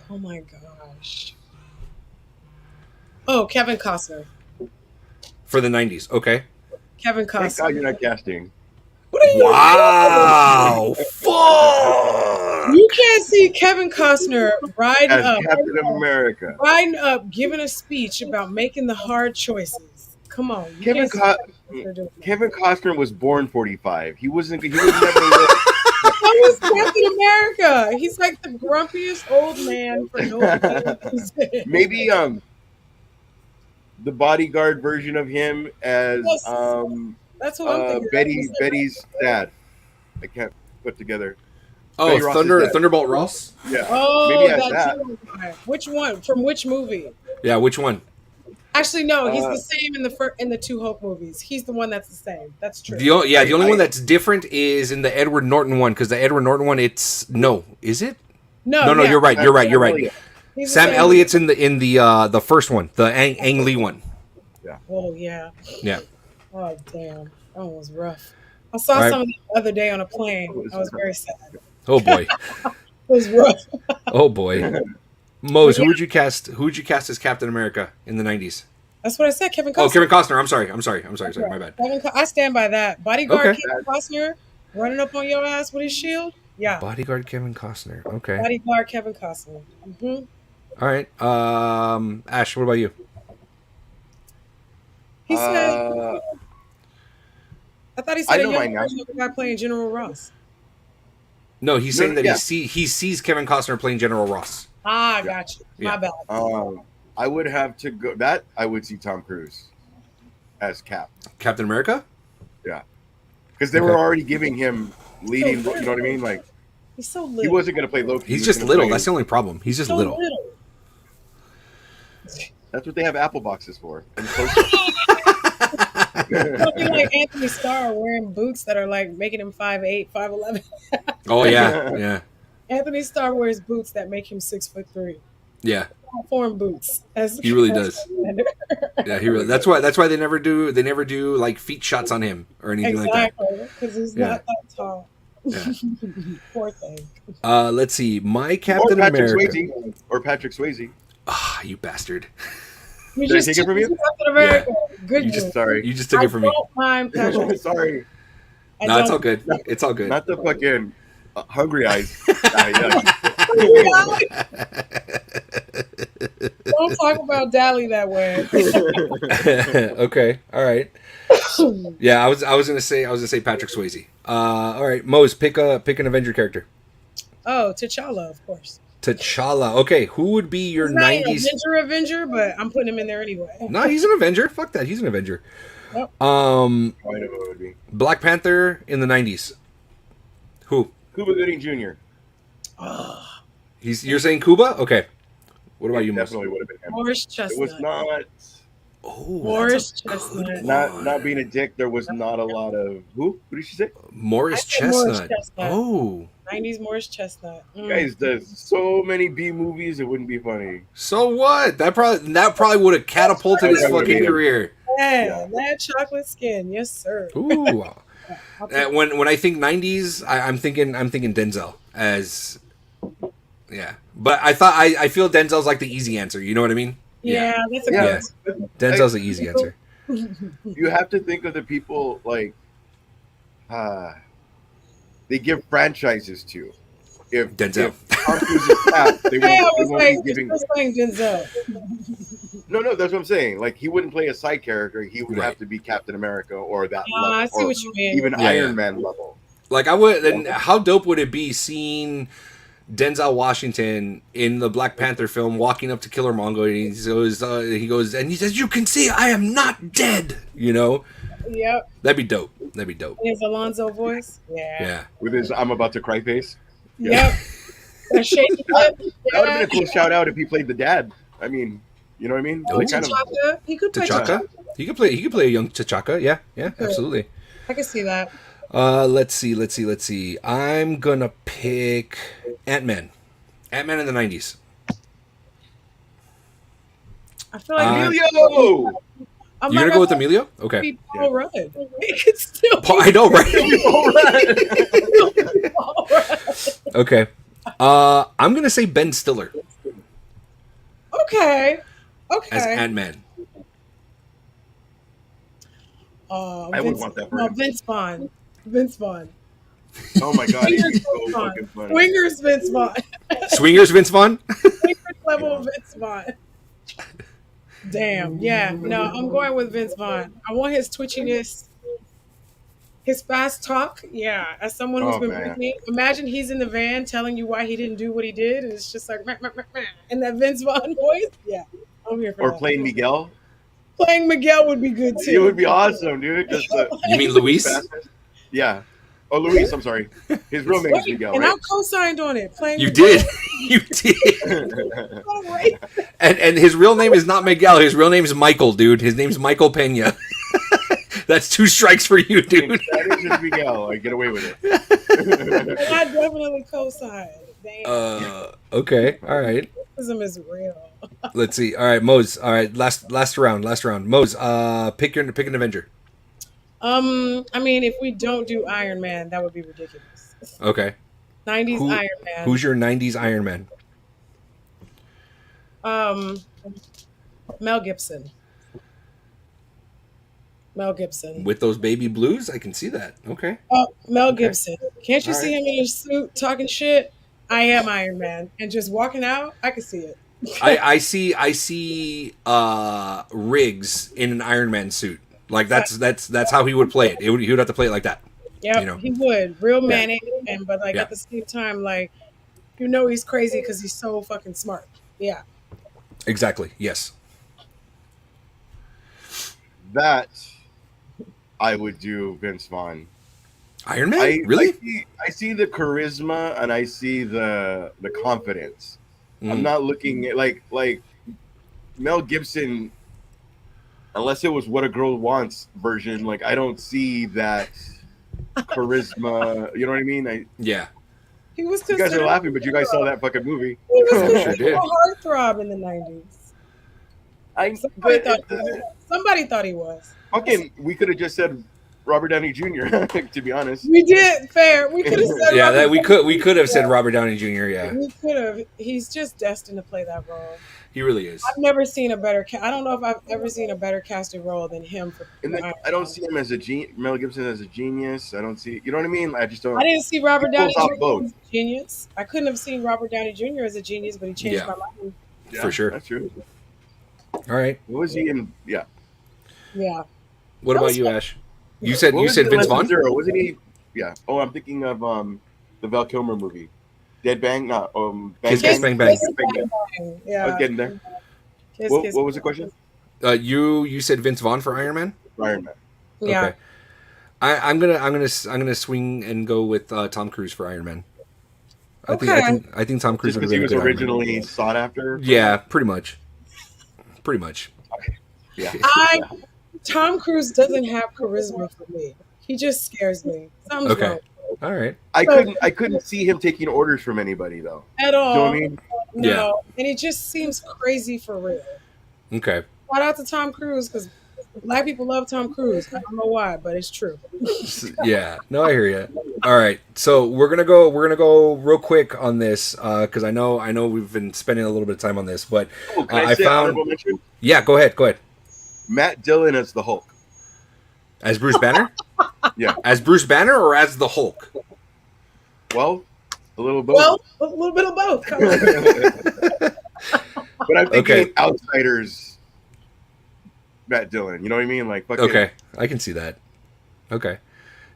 Oh my gosh. Oh, Kevin Costner. For the 90s. Okay. Kevin Thank Costner. God you're not casting. What are you Wow. Fuck. You can't see Kevin Costner riding As up, Captain America. giving a speech about making the hard choices. Come on. You Kevin can't see Costner doing that. Kevin Costner was born 45. He was never lived. That was Captain America. He's like the grumpiest old man for no reason. Maybe the bodyguard version of him as Yes. That's what I'm thinking. Betty's dad. I can't put together. Oh, Betty Ross's dad. Thunderbolt Ross? Yeah. Oh, Maybe as that that. Jewel guy. Which one? From which movie? Yeah, which one? Actually, no. He's the same in the two Hulk movies. He's the one that's the same. That's true. The only one that's different is in the Edward Norton one, because the Edward Norton one, it's no, is it? No, yeah. you're right. You're right. He's the Sam same. Elliott's in the first one, the Ang Lee one. Oh yeah. Yeah. Oh damn. That one was rough. I saw Right. some the other day on a plane. I was very sad. Oh boy. It was rough. Oh boy. Mose, who would you cast? Who would you cast as Captain America in the 90s? That's what I said, Kevin Costner. Oh, Kevin Costner. I'm sorry. Sorry, my bad. I stand by that. Bodyguard Okay. Kevin Costner running up on your ass with his shield. Yeah. Bodyguard Kevin Costner. Okay. Bodyguard Kevin Costner. All right. Ash, what about you? He said. I thought he said I a know young mine now. version of the guy playing General Ross. No, he's saying that yeah. he sees Kevin Costner playing General Ross. Ah, got you. Yeah. My bad. I would have to go. That I would see Tom Cruise as Cap. Captain America? Yeah, because they were already giving him leading. You know what I mean? Like He's so little. he wasn't going to play Loki. He's he was just gonna little. play- That's the only problem. He's just so little. That's what they have Apple boxes for. And Something like Anthony Starr wearing boots that are like making him 5'8", 5'11". Oh yeah, yeah, Anthony Starr wears boots that make him 6'3". yeah. Form boots. He really does. Yeah, he really. That's why they never do like feet shots on him or anything like that. Exactly, because he's not that tall. Yeah. Poor thing. Let's see. My Captain America. Or Patrick Swayze. Ah, you bastard. You Did I just take it from you? Captain America. Good. You just Sorry. You just took it from me. I don't mind Patrick. Sorry. No, it's all good. It's all good. Not the fucking hungry eyes. Don't talk about Dally that way. Okay. All right. Yeah, I was gonna say Patrick Swayze. All right, Mose, pick an Avenger character. Oh, T'Challa, of course. T'Challa. Okay, who would be your He's not an 90s? Avenger, but I'm putting him in there anyway. No, he's an Avenger. Fuck that. He's an Avenger. Yep. I know what it would be. Black Panther in the 90s. Who? Cuba Gooding Jr. You're saying Cuba? Okay. What about you, Mose? Definitely would have been him. Morris It Chestnut. was not. Oh, Morris that's a Chestnut. good one. Not being a dick. There was not a lot of who? Who did she say? Morris I said Morris Chestnut. Chestnut. Oh, 90s Morris Chestnut. Guys does so many B movies. It wouldn't be funny. so what? That probably would have catapulted his That would've fucking made him. career. Yeah, that chocolate skin. Yes, sir. Ooh. When I think 90s, I'm thinking Denzel as, yeah. But I feel Denzel's like the easy answer. You know what I mean? Yeah, that's a Yeah. good. Denzel's the easy answer. You have to think of the people like they give franchises to. If Denzel. if Tom Cruise is Cap, they Hey, I won't, they was won't like, be giving. just saying Denzel. No, that's what I'm saying. Like he wouldn't play a side character. He would Right. have to be Captain America or that Ah, level, I see or what you mean. even Yeah, Iron yeah. Man level. Like I would, and how dope would it be seeing Denzel Washington in the Black Panther film walking up to Killer Mongo and he goes and he says, "You can see I am not dead." You know, Yep. that'd be dope. That'd be dope. His Alonzo voice. Yeah. Yeah. With his "I'm about to cry" face. Yep. A shaky lip. That would have Yeah. been a cool shout out if he played the dad. I mean, you know what I mean? Oh. Like, kind of, T'Chaka. He could play T'Chaka. T'Chaka. He could play a young T'Chaka. Yeah, yeah, absolutely. I can see that. Let's see. I'm gonna pick Ant-Man. Ant-Man in the 90s. I feel like Emilio! I'm You're not gonna go with Emilio? Okay. be Paul Rudd. He could still be I know, right? Paul Rudd. Okay. I'm gonna say Ben Stiller Okay. as Okay. Ant-Man. I would want that for him. Vince Vaughn. Vince Vaughn. Oh my god, he'd be so fucking funny. Swingers Vince Vaughn. Swingers Vince Vaughn? Swingers level Vince Vaughn. Damn. Yeah. No, I'm going with Vince Vaughn. I want his twitchiness, his fast talk. Yeah. As someone who's Oh, been man. working, imagine he's in the van telling you why he didn't do what he did, and it's just like meh, meh, meh, meh. And that Vince Vaughn voice. Yeah. I'm here for Or that. playing Miguel. Playing Miguel would be good too. It would be awesome, dude. Just You mean Luis? yeah. Oh, Luis, I'm sorry. His real name is Miguel, And I right? co-signed on it. Playing You Miguel. did. You did. Oh, right. And his real name is not Miguel. His real name is Michael, dude. His name's Michael Pena. That's 2 strikes for you, dude. That is just Miguel. I get away with it. And I definitely co-signed. Damn. Okay. All right. Racism is real. Let's see. All right, Mose. All right, last round. Mose, pick an Avenger. I mean, if we don't do Iron Man, that would be ridiculous. Okay. 90s Who- Iron Man. Who's your 90s Iron Man? Mel Gibson. Mel Gibson. With those baby blues, I can see that. Okay. Oh, Mel Gibson. Can't you All see right. him in his suit talking shit? I am Iron Man. And just walking out, I can see it. I see Riggs in an Iron Man suit. Like that's how he would play it. He would have to play it like that. Yeah, You know. he would. Real Yeah. manic, but Yeah. at the same time, like, you know he's crazy because he's so fucking smart. Yeah. Exactly. Yes. That I would do Vince Vaughn. Iron Man? Really? I see the charisma and I see the confidence. I'm not looking at like Mel Gibson, unless it was What a Girl Wants version. Like I don't see that charisma. You know what I mean? Yeah. He was You guys are laughing, but you guys saw that fucking movie. He was Sure considered did. a heartthrob in the 90s. Somebody thought he was. Fucking, we could have just said Robert Downey Jr. To be honest. We did. Fair. We could have said Yeah, Robert that we Downey could have said Jr. Robert Downey Jr. Yeah, We could have. He's just destined to play that role. he really is. I've never seen a better. I don't know if I've ever seen a better casted role than him. And then I don't see him as Mel Gibson as a genius. I don't see, you know what I mean? I just don't. I didn't see Robert He Downey pulls off Jr. both. as a genius. I couldn't have seen Robert Downey Jr. as a genius, but he changed Yeah. my mind. Yeah, For sure. That's true. All right. What was he in? Yeah. Yeah. What That about was you, fun. Ash? You said What you was said he in Vince Less Than Vaughn. Zero? Wasn't he? Yeah. Oh, I'm thinking of the Val Kilmer movie, Dead Bang. Not Bang Kiss, Kiss, Bang, Bang. Yeah. I was getting there. Kiss, What, kiss, what was the question? You said Vince Vaughn for Iron Man. Iron Man. Yeah. Okay. I'm gonna swing and go with Tom Cruise for Iron Man. I think Tom Cruise Just would because he have was been a good Iron Man. originally sought after. Yeah, pretty much. Pretty much. Yeah. Tom Cruise doesn't have charisma for me. He just scares me. Something's Okay. wrong All right. I couldn't see him taking orders from anybody though. at all. You know what I mean? No. Yeah. And it just seems crazy for real. Okay. Shout out to Tom Cruise because Black people love Tom Cruise. I don't know why, but it's true. Yeah. No, I hear you. All right. So we're gonna go real quick on this because I know we've been spending a little bit of time on this, but Oh, can I say found. honorable mention? Yeah. Go ahead. Matt Dillon as the Hulk. As Bruce Banner. Yeah. As Bruce Banner or as the Hulk. Well, a little both. Well, a little bit of both. Come on. But I'm thinking Okay. Outsiders. Matt Dillon. You know what I mean? Like fucking. Okay, I can see that. Okay,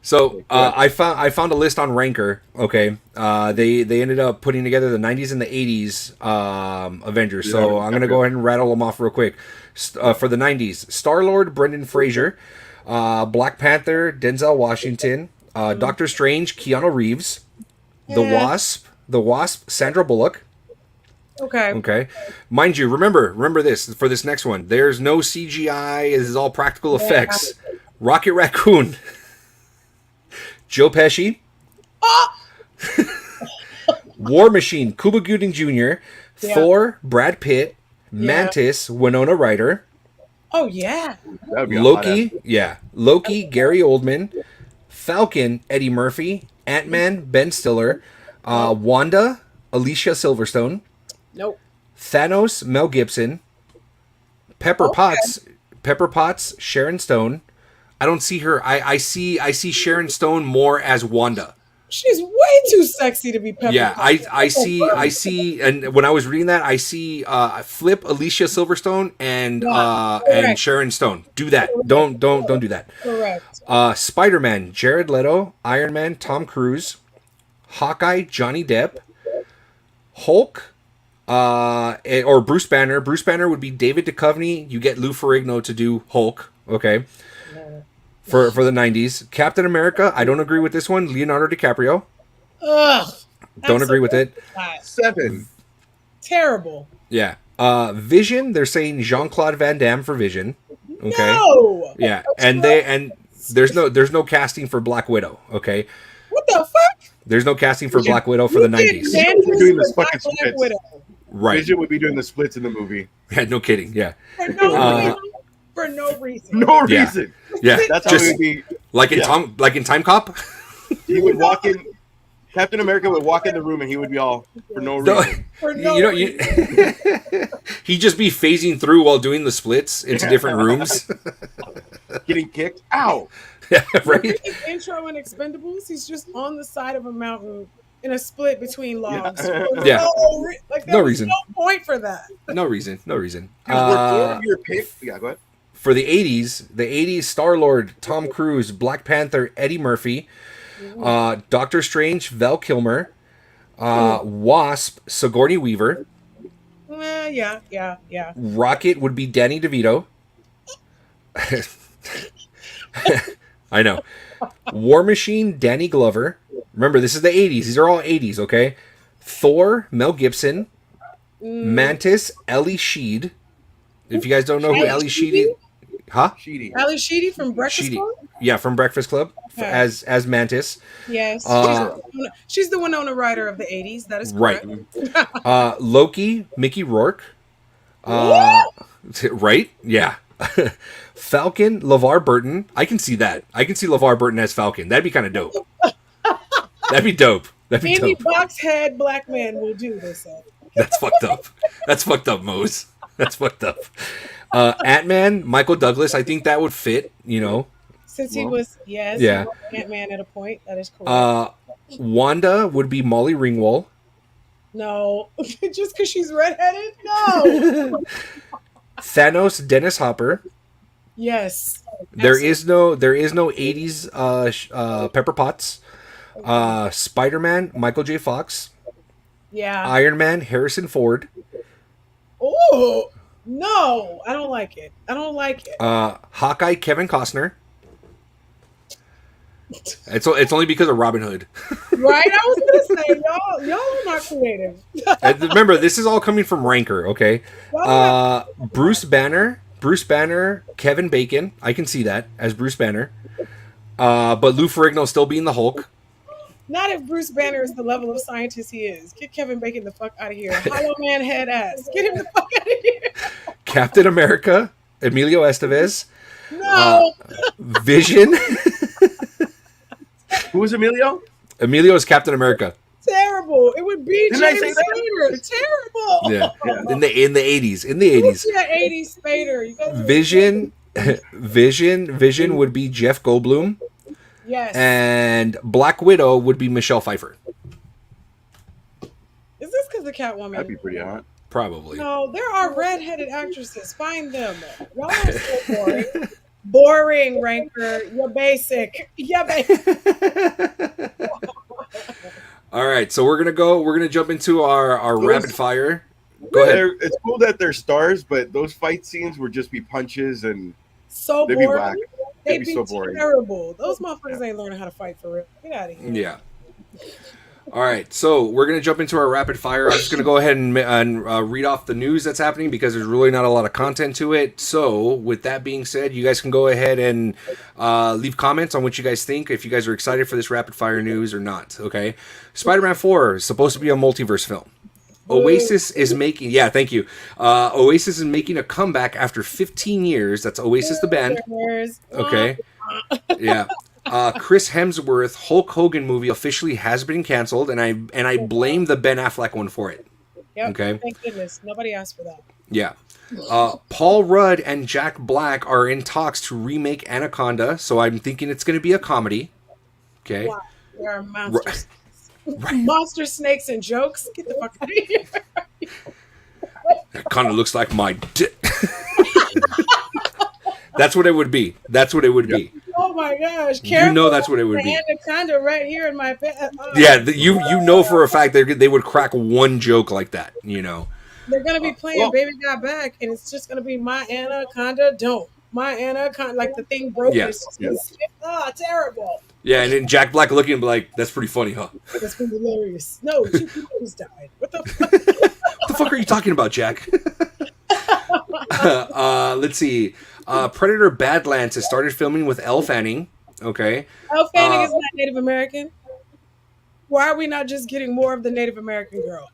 so I found a list on Ranker. Okay, they ended up putting together the 90s and the 80s Avengers. So I'm gonna go ahead and rattle them off real quick. For the 90s, Star-Lord Brendan Fraser, Black Panther Denzel Washington, Doctor Strange Keanu Reeves, the Wasp Sandra Bullock. Okay. Okay, mind you, remember this for this next one. There's no CGI. This is all practical effects. Rocket Raccoon, Joe Pesci, War Machine, Cuba Gooding Jr., Thor, Brad Pitt, Mantis, Winona Ryder, Oh yeah. That would be a hot ass. Loki, Gary Oldman, Falcon, Eddie Murphy, Ant-Man, Ben Stiller, Wanda, Alicia Silverstone, Nope. Thanos, Mel Gibson, Pepper Potts, Sharon Stone. I don't see her. I see Sharon Stone more as Wanda. She's way too sexy to be Pepper. Yeah, Potts. I see, and when I was reading that, I see flip Alicia Silverstone and Sharon Stone. Do that. Don't do that. Correct. Spider-Man, Jared Leto, Iron Man, Tom Cruise, Hawkeye, Johnny Depp, Hulk, or Bruce Banner. Bruce Banner would be David Duchovny. You get Lou Ferrigno to do Hulk. Okay. For the 90s. Captain America, I don't agree with this one. Leonardo DiCaprio. Ugh. Don't agree with it. 7. Terrible. Yeah. Vision, they're saying Jean-Claude Van Damme for Vision. Okay. No. Yeah. And there's no casting for Black Widow, okay? What the fuck? There's no casting for Black Widow for the 90s. We're doing this fucking Black splits. Widow. Right. Vision would be doing the splits in the movie. Yeah, no kidding. Yeah. For no reason. For no reason. No Yeah. reason. Yeah. That's how Just it would be. like in Time Cop? He would walk in. Captain America would walk in the room and he would be all for no reason. For no You he'd just be phasing through while doing the splits into different rooms. getting kicked. Ow! Yeah, right. His intro in Expendables, he's just on the side of a mountain in a split between logs. Yeah. Like No there was reason. no point for that. No reason. Dude, were four of your pick? Yeah, go ahead. For the 80s, Star-Lord, Tom Cruise, Black Panther, Eddie Murphy, Doctor Strange, Val Kilmer, Wasp, Sigourney Weaver. Yeah. Rocket would be Danny DeVito. I know. War Machine, Danny Glover. Remember, this is the 80s. These are all 80s, okay? Thor, Mel Gibson. Mantis, Ellie Sheed. If you guys don't know who Ellie Sheed is. Huh? Sheedy. Ali Sheedy from Breakfast Sheedy. Club? Yeah, from Breakfast Club. Okay. As Mantis. Yes. Uh, she's the Winona Ryder of the 80s. That is Right. correct. Loki, Mickey Rourke. Right? Yeah. Falcon, LeVar Burton. I can see that. I can see LeVar Burton as Falcon. That'd be kind of dope. That'd be dope. That'd be Any dope. box head black man will do this. That's fucked up. That's fucked up, Mose. That's fucked up. Ant-Man, Michael Douglas. I think that would fit, you know. Since he was, Yeah. Ant-Man at a point. That is correct. Wanda would be Molly Ringwald. No. Just because she's redheaded? No. Thanos, Dennis Hopper. Yes. There is no 80s Pepper Potts. Spider-Man, Michael J. Fox. Yeah. Iron Man, Harrison Ford. Oh, no. I don't like it. Hawkeye, Kevin Costner. It's only because of Robin Hood. Right? I was going to say, y'all are not creative. And remember, this is all coming from Ranker, okay? Bruce Banner, Kevin Bacon. I can see that as Bruce Banner. But Lou Ferrigno still being the Hulk. Not if Bruce Banner is the level of scientist he is. Get Kevin Bacon the fuck out of here. Hollow Man head ass. Get him the fuck out of here. Captain America, Emilio Estevez. No. Vision. Who was Emilio? Emilio is Captain America. Terrible. It would be Didn't I James say that? Spader. Terrible. Yeah. In the 80s. In the 80s. Yeah, 80s Spader. You guys are- Vision would be Jeff Goldblum. Yes. And Black Widow would be Michelle Pfeiffer. Is this because of Catwoman? That'd be pretty hot. Probably. No, there are redheaded actresses. Find them. Y'all are so boring. Boring, Ranker. You're basic. You're basic. All right, so we're gonna jump into our rapid fire. Go ahead. It's cool that they're stars, but those fight scenes would just be punches and So they'd be boring. whack. They'd They'd be be so boring. terrible. Those motherfuckers ain't learning how to fight for real. Get out of here. Yeah. All right, so we're gonna jump into our rapid fire. I'm just gonna go ahead and read off the news that's happening because there's really not a lot of content to it. So, with that being said, you guys can go ahead and leave comments on what you guys think, if you guys are excited for this rapid fire news or not. Okay, Spider-Man 4 is supposed to be a multiverse film. Oasis is making thank you. Oasis is making a comeback after 15 years. That's Oasis the band. Okay, yeah. Chris Hemsworth Hulk Hogan movie officially has been canceled, and I blame the Ben Affleck one for it. Yep. Okay. Thank goodness. Nobody asked for that. Yeah. Paul Rudd and Jack Black are in talks to remake Anaconda, so I'm thinking it's going to be a comedy. Okay. Wow. There are monsters. Monster snakes and jokes. Get the fuck out of here. That kind of looks like my dick. That's what it would be. That's what it would be. Oh my gosh! You know that's what it would be. Anaconda right here in my bed. Yeah, you know for a fact they would crack one joke like that. You know. They're gonna be playing "Baby Got Back," and it's just gonna be my anaconda. Don't my anaconda like the thing broke. Yeah. Terrible. Yeah, and then Jack Black looking like that's pretty funny, huh? That's been hilarious. No, 2 people just died. What the fuck? What the fuck are you talking about, Jack? Let's see. Predator Badlands has started filming with Elle Fanning. Okay. Elle Fanning is not Native American. Why are we not just getting more of the Native American girl?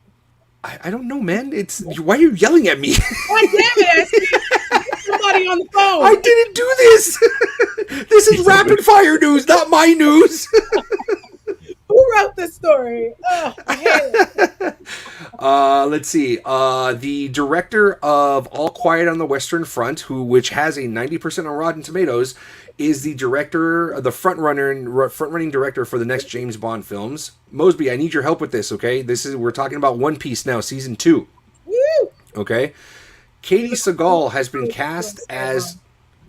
I don't know, man. Why are you yelling at me? God damn it, Get somebody on the phone. I didn't do this. This is rapid fire news, not my news. Who wrote this story? I hate Let's see. The director of All Quiet on the Western Front, which has a 90% on Rotten Tomatoes, is the director, the front-running director for the next James Bond films. Mosby, I need your help with this. Okay, we're talking about One Piece now, season 2. Woo! Okay, Katie Sagal has been cast as.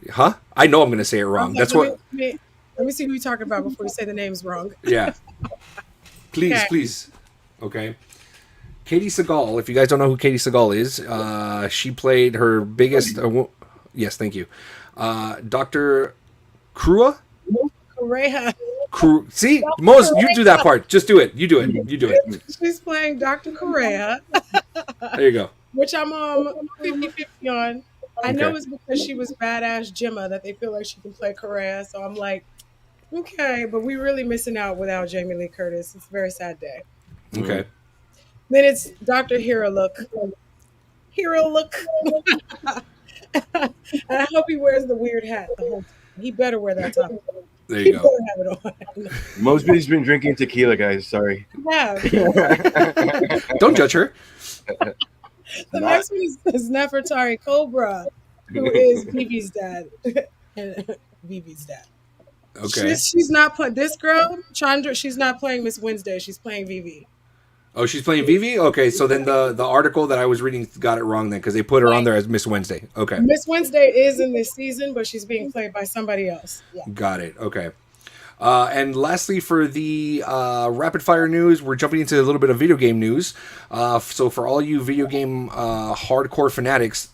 Huh? I know I'm going to say it wrong. That's what. Let me see who you're talking about before you say the names wrong. Yeah. Please, Okay. please. Okay. Katie Sagal, if you guys don't know who Katie Sagal is, she played her biggest... yes, thank you. Dr. Krua? Correa. See? Mose, you do that part. Just do it. You do it. You do it. She's playing Dr. Correa, There you go. which I'm 50-50 on. I know Okay. it's because she was badass Gemma that they feel like she can play Correa. So I'm like, okay, but we're really missing out without Jamie Lee Curtis. It's a very sad day. Okay. Then it's Dr. Hero Look. Hero Look. And I hope he wears the weird hat the whole time. He better wear that top. There He you go. better have it on. Mosby's been drinking tequila, guys. Sorry. Yeah. Don't judge her. The next one is Nefertari Cobra, who is Vivi's dad. Vivi's dad. Okay. She's not playing this girl, Chandra. She's not playing Miss Wednesday. She's playing Vivi. Oh, she's playing Vivi? Okay, so then the article that I was reading got it wrong then, because they put her on there as Miss Wednesday. Okay. Miss Wednesday is in this season, but she's being played by somebody else. Yeah. Got it. Okay. And lastly, for the rapid fire news, we're jumping into a little bit of video game news. So for all you video game hardcore fanatics,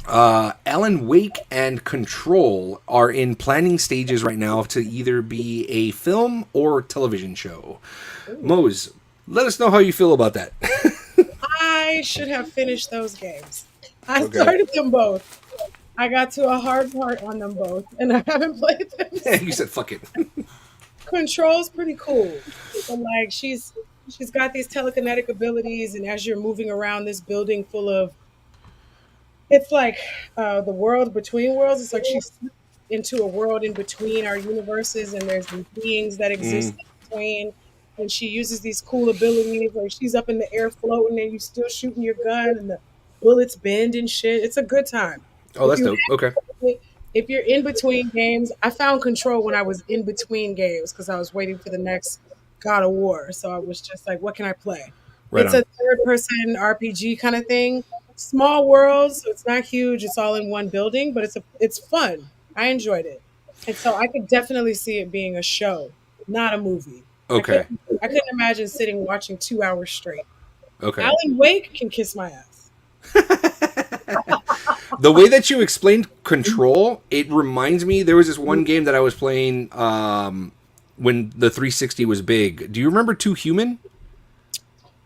Alan Wake and Control are in planning stages right now to either be a film or television show. Mose, let us know how you feel about that. I should have finished those games. I Okay. started them both. I got to a hard part on them both, and I haven't played them. You said fuck it. Control's pretty cool. But like she's got these telekinetic abilities, and as you're moving around this building full of, it's like the world between worlds. It's like she's into a world in between our universes, and there's these beings that exist in between. And she uses these cool abilities, like she's up in the air floating, and you still shooting your gun, and the bullets bend and shit. It's a good time. Oh, that's dope. Okay. If you're in between games, I found Control when I was in between games because I was waiting for the next God of War. So I was just like, what can I play? Right It's on. a third-person RPG kind of thing. Small worlds, so it's not huge. It's all in one building, but it's fun. I enjoyed it, and so I could definitely see it being a show, not a movie. Okay. I couldn't imagine sitting watching 2 hours straight. Okay. Alan Wake can kiss my ass. The way that you explained Control, it reminds me, there was this one game that I was playing when the 360 was big. Do you remember Too Human?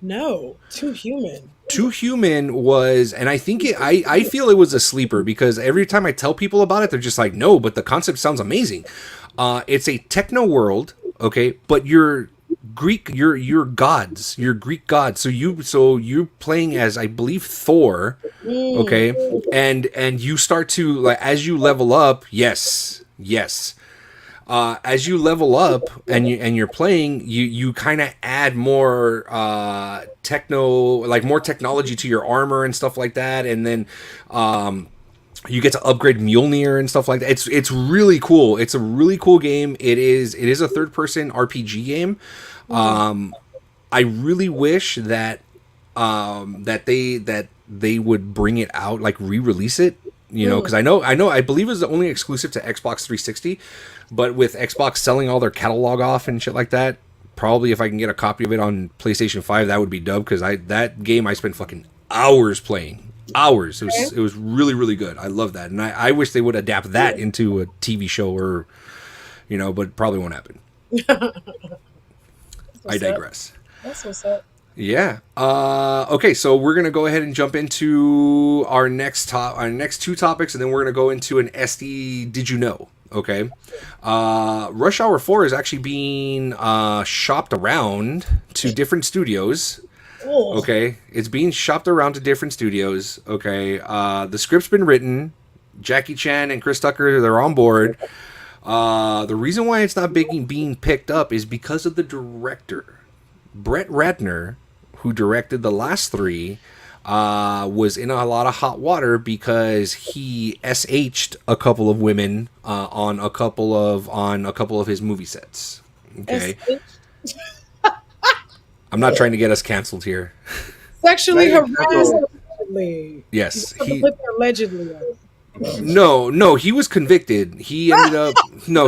No, too human. Too Human was, and I think I feel it was a sleeper because every time I tell people about it, they're just like, no, but the concept sounds amazing. It's a techno world, okay, but you're Greek, you're gods, you're Greek gods. So you're playing as, I believe, Thor, okay, and you start to, like, as you level up, yes. As you level up and you're playing, you kind of add more more technology to your armor and stuff like that, and then you get to upgrade Mjolnir and stuff like that. It's really cool. It's a really cool game. It is a third person RPG game. I really wish that they would bring it out, like re-release it. You know, because I believe it's only exclusive to Xbox 360, but with Xbox selling all their catalog off and shit like that, probably if I can get a copy of it on PlayStation 5, that would be dope. Because that game I spent fucking hours playing. Hours. It was really, really good. I love that, and I wish they would adapt that into a TV show or, you know, but probably won't happen. I digress. That's what's up. Yeah. Okay, so we're gonna go ahead and jump into our next two topics, and then we're gonna go into an SD. Did you know? Okay. Rush Hour 4 is actually being shopped around to different studios. Cool. Okay, it's being shopped around to different studios. Okay, the script's been written. Jackie Chan and Chris Tucker, they're on board. The reason why it's not being picked up is because of the director, Brett Ratner, who directed the last three, was in a lot of hot water because he SH'd a couple of women on a couple of his movie sets. Okay, I'm not trying to get us canceled here. Sexually Right. harassed allegedly. Yes, You have to put the allegedly on. No, he was convicted. He ended up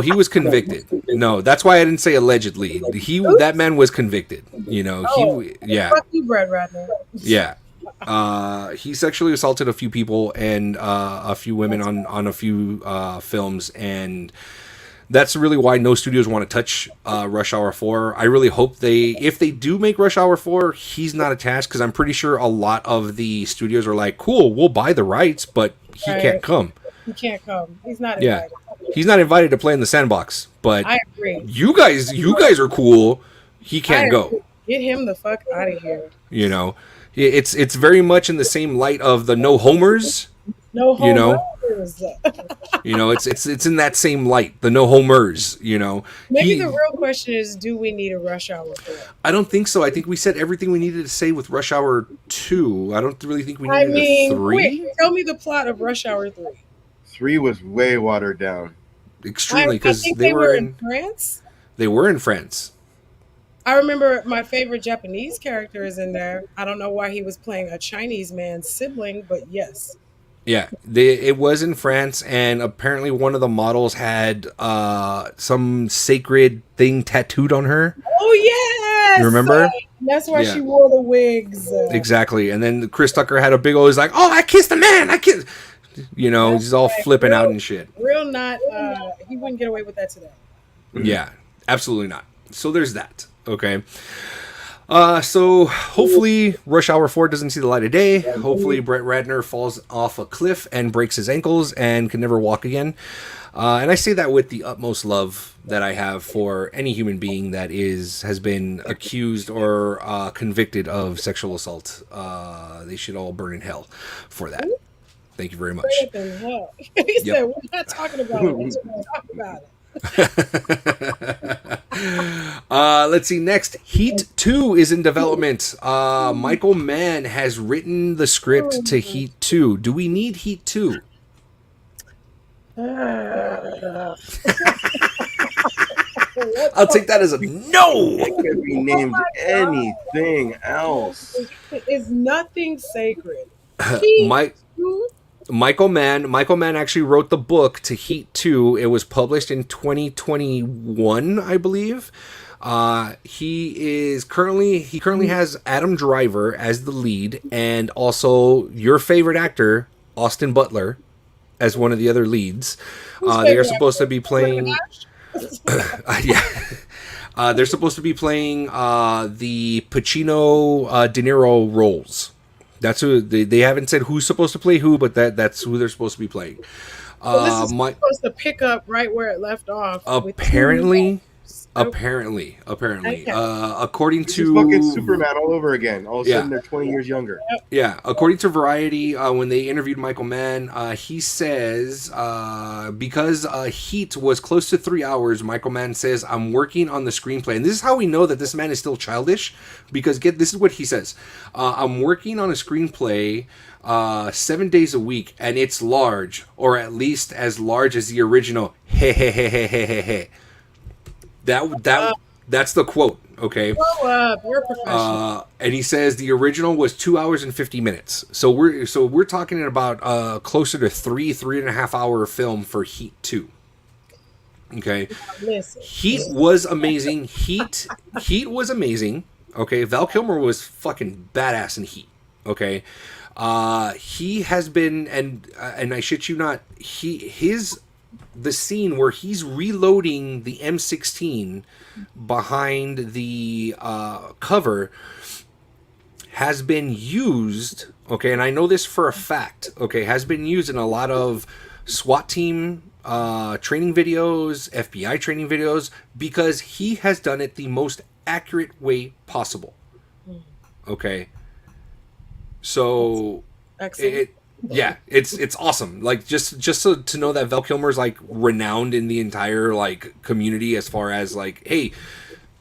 he was convicted. No, that's why I didn't say allegedly. That man was convicted. You know, Fuck you, Brett Ratner. Yeah. He sexually assaulted a few people and a few women on a few films, and that's really why no studios want to touch Rush Hour 4. I really hope if they do make Rush Hour 4, he's not attached, because I'm pretty sure a lot of the studios are like, cool, we'll buy the rights, but he can't come. He can't come. He's not invited. He's not invited to play in the sandbox, but I agree. you guys are cool. He can't go. Get him the fuck out of here. You know, it's very much in the same light of the no homers. No homers. You know, it's in that same light. The no homers. You know, maybe the real question is, do we need a Rush Hour 4? I don't think so. I think we said everything we needed to say with Rush Hour 2. I don't really think we needed a 3. Wait, tell me the plot of Rush Hour 3. 3 was way watered down. Extremely, because they were in France. They were in France. I remember my favorite Japanese character is in there. I don't know why he was playing a Chinese man's sibling, but yes. Yeah, it was in France, and apparently one of the models had some sacred thing tattooed on her. Oh, yes! You remember? That's why she wore the wigs. Exactly, and then Chris Tucker had a big old, he's like, oh, I kissed a man, I kissed... You know, he's all flipping out and shit. Real not, he wouldn't get away with that today. Yeah, absolutely not. So there's that, okay? So hopefully Rush Hour 4 doesn't see the light of day. Hopefully Brett Ratner falls off a cliff and breaks his ankles and can never walk again. And I say that with the utmost love that I have for any human being that has been accused or convicted of sexual assault. They should all burn in hell for that. Thank you very much. He said, we're not talking about it. We're going to talk about it. Let's see. Next, Heat 2 is in development. Michael Mann has written the script to Heat 2. Do we need Heat 2? I'll take that as a no. It could be named anything else. It's nothing sacred. Michael Mann actually wrote the book to Heat 2. It was published in 2021, I believe. He currently has Adam Driver as the lead, and also your favorite actor, Austin Butler, as one of the other leads. They are supposed to be playing. They're supposed to be playing the Pacino, De Niro roles. That's who they haven't said who's supposed to play who, but that's who they're supposed to be playing. Well, this is supposed to pick up right where it left off. Apparently, Okay. according This to is fucking Superman all over again. All of a sudden, they're 20 years younger. Yeah, according to Variety, when they interviewed Michael Mann, he says because Heat was close to 3 hours, Michael Mann says, I'm working on the screenplay. And this is how we know that this man is still childish, because this is what he says. I'm working on a screenplay 7 days a week, and it's large, or at least as large as the original. Hey, hey, hey, hey, hey, hey, hey. That's the quote, okay? Grow up, you're a professional. And he says the original was 2 hours and 50 minutes. So we're talking about closer to 3.5 hour film for Heat 2. Okay. Listen. Heat was amazing. Heat was amazing. Okay. Val Kilmer was fucking badass in Heat. Okay. He has been, and I shit you not, the scene where he's reloading the M16 behind the cover has been used, okay, and I know this for a fact, okay, has been used in a lot of SWAT team training videos, FBI training videos, because he has done it the most accurate way possible. Okay. So Excellent. It's awesome. Like just to know that Val Kilmer's like renowned in the entire like community as far as like, hey,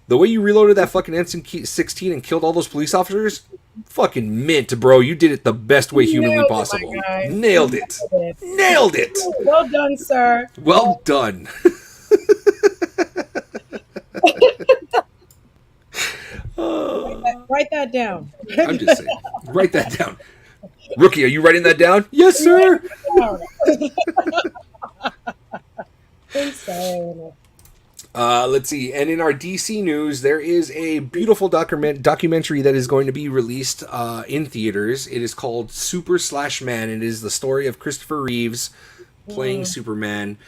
The way you reloaded that fucking M16 and killed all those police officers, fucking mint, bro. You did it the best way humanly Nailed it, possible. my guy. Nailed it. Nailed it. Well done, sir. Well done. Write that down. I'm just saying. Write that down. Rookie, are you writing that down? Yes, sir. Insane. Let's see. And in our DC news, there is a beautiful documentary that is going to be released in theaters. It is called Super/Man. It is the story of Christopher Reeves playing Superman.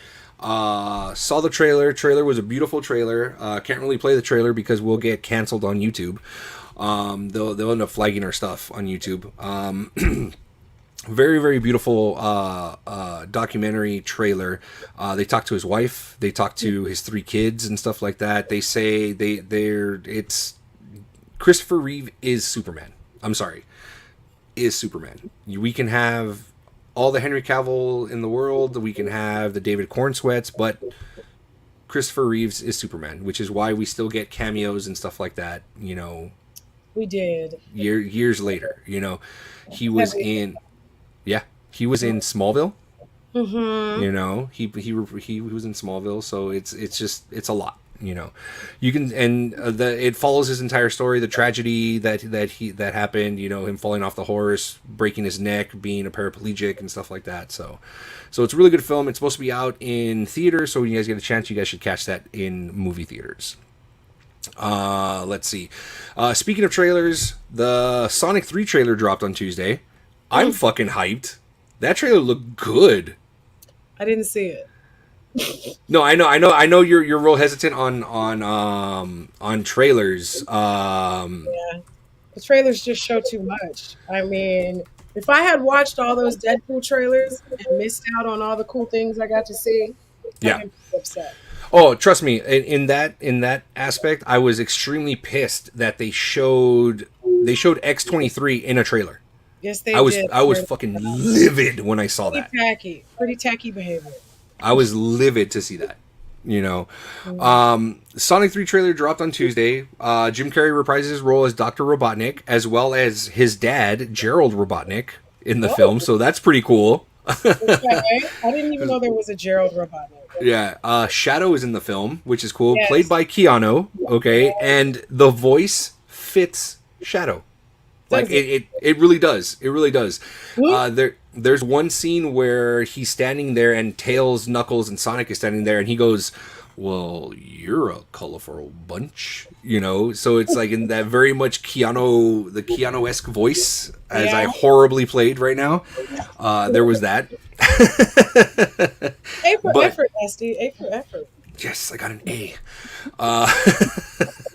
Saw the trailer. Trailer was a beautiful trailer. Can't really play the trailer because we'll get canceled on YouTube. They'll end up flagging our stuff on YouTube. Very, very beautiful documentary trailer. They talk to his wife. They talk to his 3 kids and stuff like that. They say it's Christopher Reeve is Superman. I'm sorry, is Superman. We can have all the Henry Cavill in the world. We can have the David Cornsweats, but Christopher Reeves is Superman, which is why we still get cameos and stuff like that. You know, we did years later. You know, he was in. Yeah, he was in Smallville. Mm-hmm. You know, he was in Smallville, so it's a lot. You know, you can it follows his entire story, the tragedy that happened. You know, him falling off the horse, breaking his neck, being a paraplegic, and stuff like that. So it's a really good film. It's supposed to be out in theaters, so when you guys get a chance, you guys should catch that in movie theaters. Let's see. Speaking of trailers, the Sonic 3 trailer dropped on Tuesday. I'm fucking hyped. That trailer looked good. I didn't see it. No, I know you're real hesitant on trailers. Yeah. The trailers just show too much. I mean, if I had watched all those Deadpool trailers and missed out on all the cool things I got to see, yeah, I'd be upset. Oh, trust me, in that aspect, I was extremely pissed that they showed X-23 in a trailer. Yes, they did. I was fucking livid when I saw that. Pretty tacky behavior. I was livid to see that. You know, Sonic 3 trailer dropped on Tuesday. Jim Carrey reprises his role as Dr. Robotnik, as well as his dad, Gerald Robotnik, in the film. So that's pretty cool. Okay. I didn't even know there was a Gerald Robotnik. Yeah, Shadow is in the film, which is cool. Yes. Played by Keanu. Okay, and the voice fits Shadow. Like it really does. It really does. There's one scene where he's standing there and Tails, Knuckles, and Sonic is standing there, and he goes, "Well, you're a colorful bunch," you know. So it's like in that very much the Keanu-esque voice, as I horribly played right now. There was that. A for effort, Esty. A for effort. Yes, I got an A. Got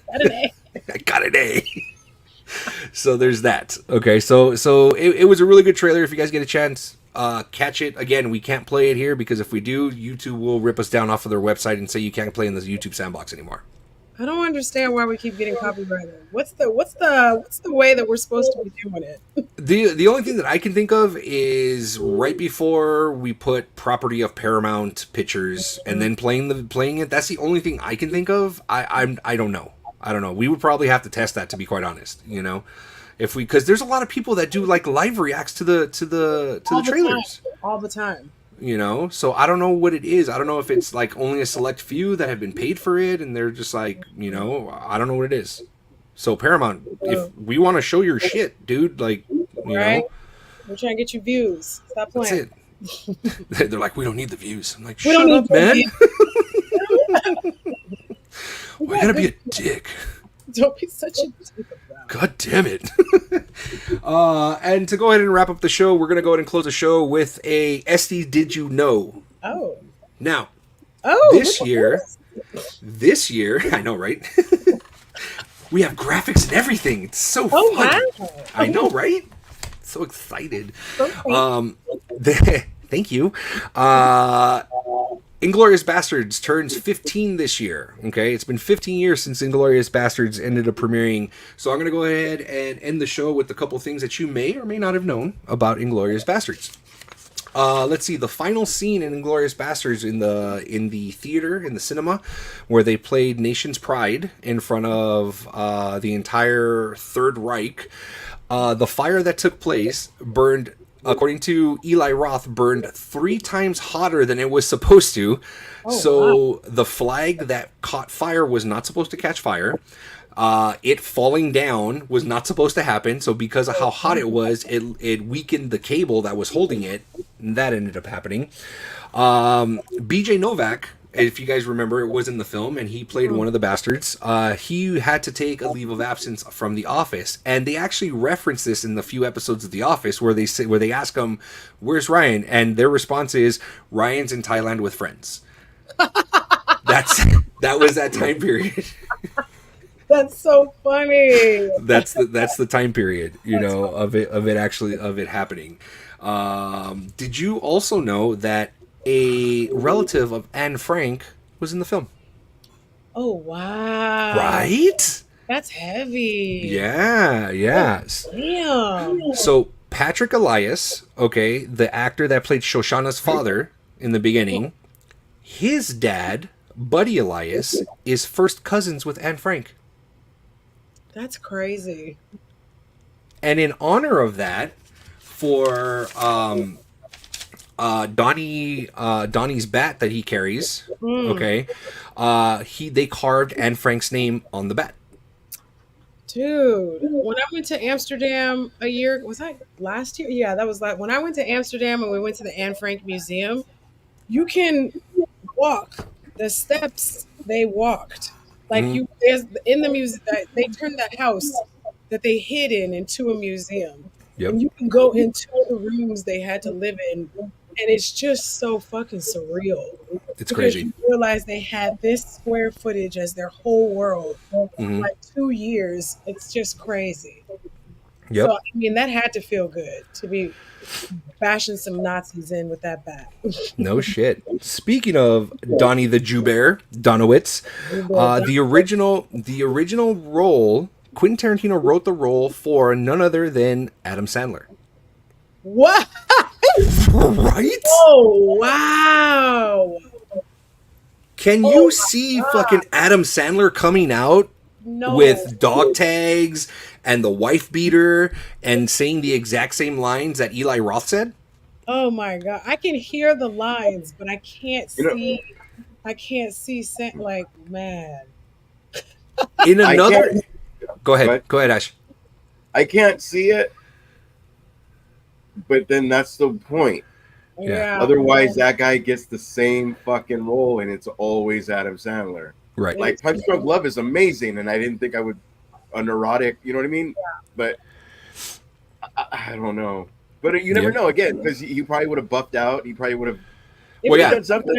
an A. I got an A. So there's that. Okay, so it was a really good trailer. If you guys get a chance, catch it. Again, we can't play it here because if we do, YouTube will rip us down off of their website and say you can't play in the YouTube sandbox anymore. I don't understand why we keep getting copyrighted. What's the way that we're supposed to be doing it? The only thing that I can think of is right before we put property of Paramount Pictures and then playing it. That's the only thing I can think of. I don't know. I don't know. We would probably have to test that, to be quite honest. You know, because there's a lot of people that do like live reacts to the trailers all the time. You know, so I don't know what it is. I don't know if it's like only a select few that have been paid for it, and they're just like, you know, I don't know what it is. So Paramount, if we want to show your shit, dude, like, you know, we're trying to get you views. Stop playing. That's it. They're like, we don't need the views. I'm like, shut up, man. Why gotta be a dick? Don't be such a dick. God damn it. And to go ahead and wrap up the show, we're going to go ahead and close the show with a Esty Did You Know? Oh. Now, this year, I know, right? We have graphics and everything. It's so fun. Wow. I know, right? So excited. Thank you. Inglourious Bastards turns 15 this year. Okay, it's been 15 years since Inglourious Bastards ended up premiering. So I'm going to go ahead and end the show with a couple things that you may or may not have known about Inglourious Bastards. Let's see, the final scene in Inglourious Bastards in the theater, in the cinema, where they played Nation's Pride in front of the entire Third Reich. The fire that took place burned, according to Eli Roth, burned 3 times hotter than it was supposed to. Wow. The flag that caught fire was not supposed to catch fire. It falling down was not supposed to happen. So because of how hot it was, it weakened the cable that was holding it. And that ended up happening. BJ Novak, if you guys remember, it was in the film, and he played one of the bastards. He had to take a leave of absence from The Office, and they actually reference this in the few episodes of The Office where they ask him, "Where's Ryan?" and their response is, "Ryan's in Thailand with friends." That was that time period. That's so funny. That's the time period, of it happening. Did you also know that a relative of Anne Frank was in the film? Oh, wow. Right? That's heavy. Yeah. Damn. So Patrick Elias, okay, the actor that played Shoshana's father in the beginning, his dad, Buddy Elias, is first cousins with Anne Frank. That's crazy. And in honor of that, for Donnie's bat that he carries, okay, they carved Anne Frank's name on the bat. Dude, when I went to Amsterdam was that last year? Yeah, that was when I went to Amsterdam and we went to the Anne Frank Museum. You can walk the steps they walked. Like there's in the museum, they turned that house that they hid into a museum. Yep. And you can go into the rooms they had to live in, and it's just so fucking surreal. It's crazy. You realize they had this square footage as their whole world for like 2 years. It's just crazy. Yep. So, I mean, that had to feel good to be bashing some Nazis in with that bat. No shit. Speaking of Donnie the Jew Bear, Donowitz, the original role, Quentin Tarantino wrote the role for none other than Adam Sandler. What? Right? Oh, wow. Can you see fucking Adam Sandler coming out with dog tags and the wife beater and saying the exact same lines that Eli Roth said? Oh my God. I can hear the lines, but I can't see. I can't see. Like, man. In another. Go ahead, Ash. I can't see it, but then that's the point. Yeah. Otherwise, that guy gets the same fucking role, and it's always Adam Sandler. Right. Like Punch Drunk Love is amazing, and I didn't think I would a neurotic. You know what I mean? Yeah. But I don't know. But you never know. Again, because he probably would have buffed out. He probably would have. Done something.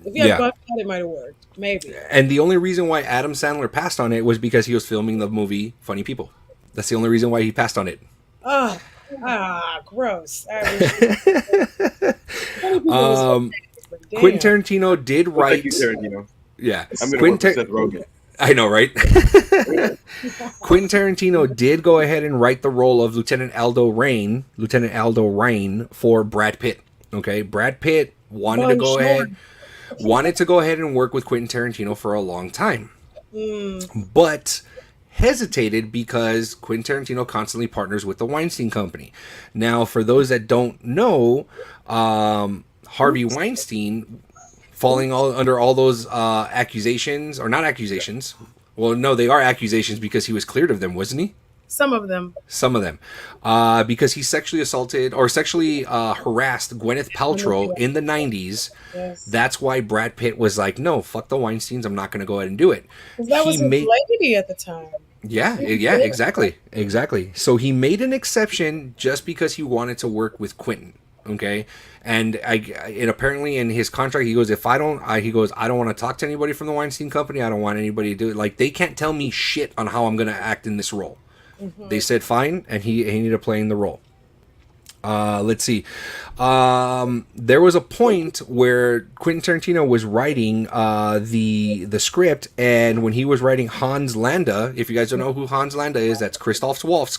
If he had buffed out, it might have worked. Maybe. And the only reason why Adam Sandler passed on it was because he was filming the movie Funny People. That's the only reason why he passed on it. Gross. Quentin Tarantino did write. Thank you, Tarantino. Yeah, I'm going to work with Seth Rogen. I know, right? Quentin Tarantino did go ahead and write the role of Lieutenant Aldo Rain for Brad Pitt. Okay, Brad Pitt wanted to go ahead and work with Quentin Tarantino for a long time, but hesitated because Quentin Tarantino constantly partners with the Weinstein Company. Now, for those that don't know, Harvey Weinstein, falling under all those accusations, or not accusations. Well, no, they are accusations because he was cleared of them, wasn't he? Some of them. Because he sexually assaulted or sexually harassed Gwyneth Paltrow in the 90s. Yes. That's why Brad Pitt was like, no, fuck the Weinsteins. I'm not going to go ahead and do it. That was his lady at the time. Yeah, exactly. So he made an exception just because he wanted to work with Quentin. Okay, and apparently in his contract he goes, I don't want to talk to anybody from the Weinstein Company. I don't want anybody to do it. Like, they can't tell me shit on how I'm going to act in this role. They said fine, and he ended up playing the role. Let's see. There was a point where Quentin Tarantino was writing the script, and when he was writing Hans Landa, if you guys don't know who Hans Landa is, that's Christoph Waltz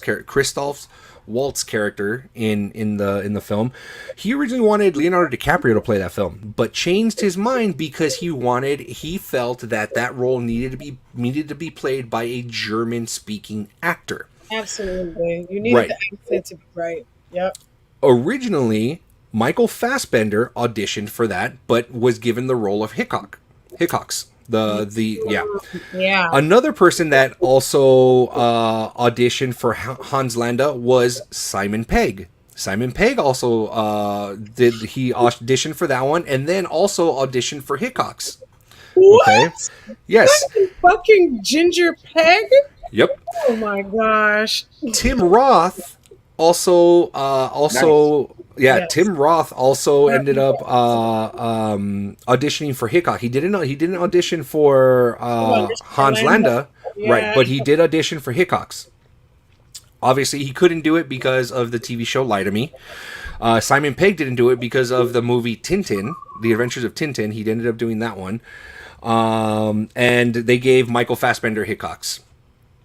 character in the film. He originally wanted Leonardo DiCaprio to play that film, but changed his mind because he felt that role needed to be played by a German speaking actor. Absolutely, you needed the accent to be right. Yep. Originally, Michael Fassbender auditioned for that, but was given the role of Hickox. Yeah. Another person that also auditioned for Hans Landa was Simon Pegg. Simon Pegg also auditioned for that one, and then also auditioned for Hickox. What? Okay. Yes. Fucking Ginger Peg? Yep. Oh my gosh. Tim Roth also Nice. Yes. Tim Roth also ended up auditioning for Hickok. He didn't audition for Hans Landa, Yeah. right? But he did audition for Hickox. Obviously, he couldn't do it because of the TV show Lie to Me. Simon Pegg didn't do it because of the movie Tintin, The Adventures of Tintin. He ended up doing that one, and they gave Michael Fassbender Hickox.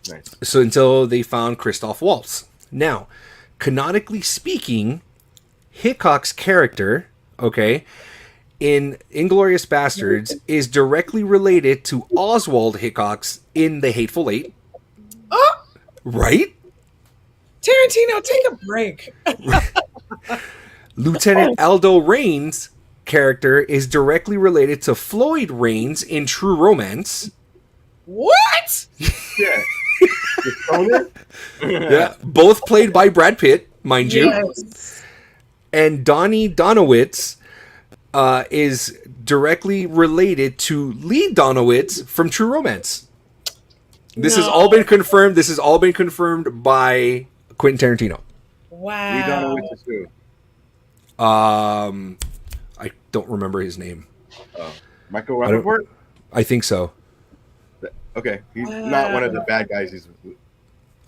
Nice. So until they found Christoph Waltz. Now, canonically speaking, Hickox's character, okay, in Inglourious Bastards is directly related to Oswald Hickox in The Hateful Eight. Oh, Right? Tarantino, take a break. Lieutenant Aldo Raines' character is directly related to Floyd Raines in True Romance. What? Yeah. The stoner? Yeah, both played by Brad Pitt, mind you. Yes. And Donnie Donowitz is directly related to Lee Donowitz from True Romance. This has all been confirmed. This has all been confirmed by Quentin Tarantino. Wow. We don't know what to do. I don't remember his name. Michael Rappaport? I think so. Okay. He's not one of the bad guys.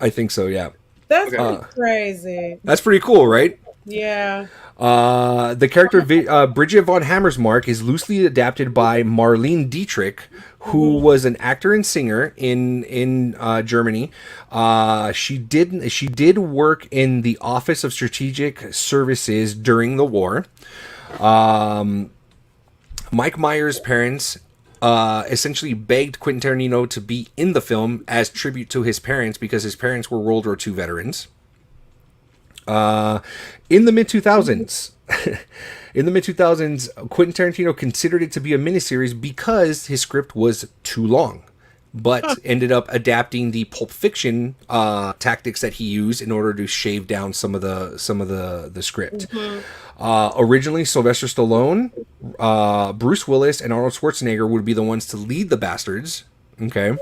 I think so, yeah. That's Okay. crazy. That's pretty cool, right? Yeah. The character Bridget von Hammersmark is loosely adapted by Marlene Dietrich, who was an actor and singer in Germany. She did work in the Office of Strategic Services during the war. Mike Myers' parents essentially begged Quentin Tarantino to be in the film as tribute to his parents because his parents were World War II veterans. In the mid 2000s, Quentin Tarantino considered it to be a miniseries because his script was too long, but ended up adapting the Pulp Fiction tactics that he used in order to shave down some of the script. Originally, Sylvester Stallone, Bruce Willis, and Arnold Schwarzenegger would be the ones to lead the Bastards. Okay.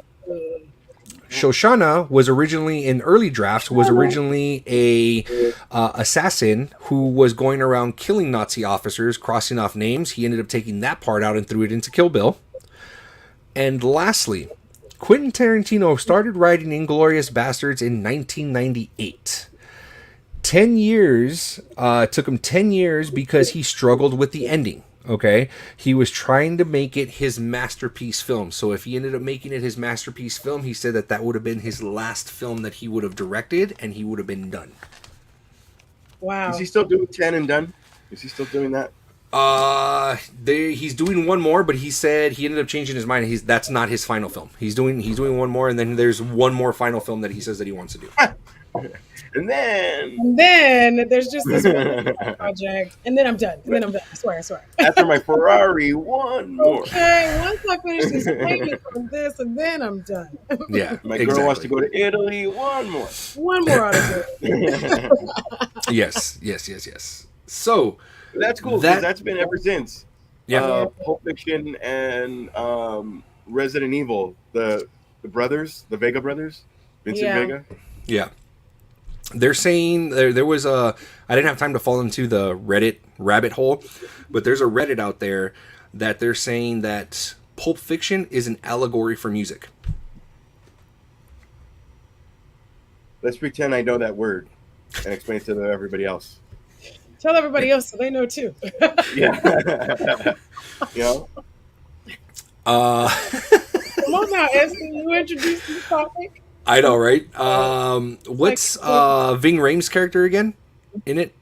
Shoshana was originally in early drafts a assassin who was going around killing Nazi officers, crossing off names. He ended up taking that part out and threw it into Kill Bill. And lastly, Quentin Tarantino started writing Inglourious Bastards in 1998. 10 years, took him 10 years because he struggled with the ending. Okay, he was trying to make it his masterpiece film. So if he ended up making it his masterpiece film, he said that would have been his last film that he would have directed, and he would have been done. Wow. Is he still doing 10 and done? Is he still doing that? He's doing one more, but he said he ended up changing his mind. That's not his final film. He's doing one more, and then there's one more final film that he says that he wants to do. And then there's just this one project, and then I'm done. I swear. after my Ferrari, one more. Okay, once I finish this payment from this, and then I'm done. Yeah, My girl wants to go to Italy, one more. One more autograph. Yes. So That's cool, because that's been ever since. yeah, Pulp Fiction and Resident Evil, the brothers, the Vega brothers, Vincent Yeah. Vega. yeah. They're saying there was I didn't have time to fall into the Reddit rabbit hole, but there's a Reddit out there that they're saying that Pulp Fiction is an allegory for music. Let's pretend I know that word and explain it to everybody else. Tell everybody else so they know too. Yeah. Yeah. Come on now, Esther. You introduced the topic. I know, right? What's Ving Rhames' character again in it?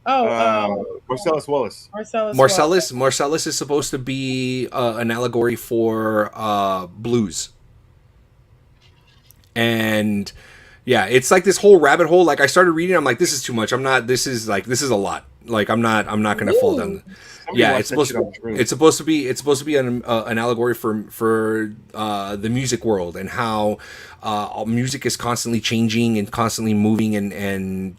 Marcellus Wallace. Marcellus is supposed to be an allegory for blues. And yeah, it's like this whole rabbit hole. Like I started reading, I'm like, this is too much. This is a lot. Like I'm not gonna fall down. Yeah, it's supposed to be an allegory for the music world and how music is constantly changing and constantly moving and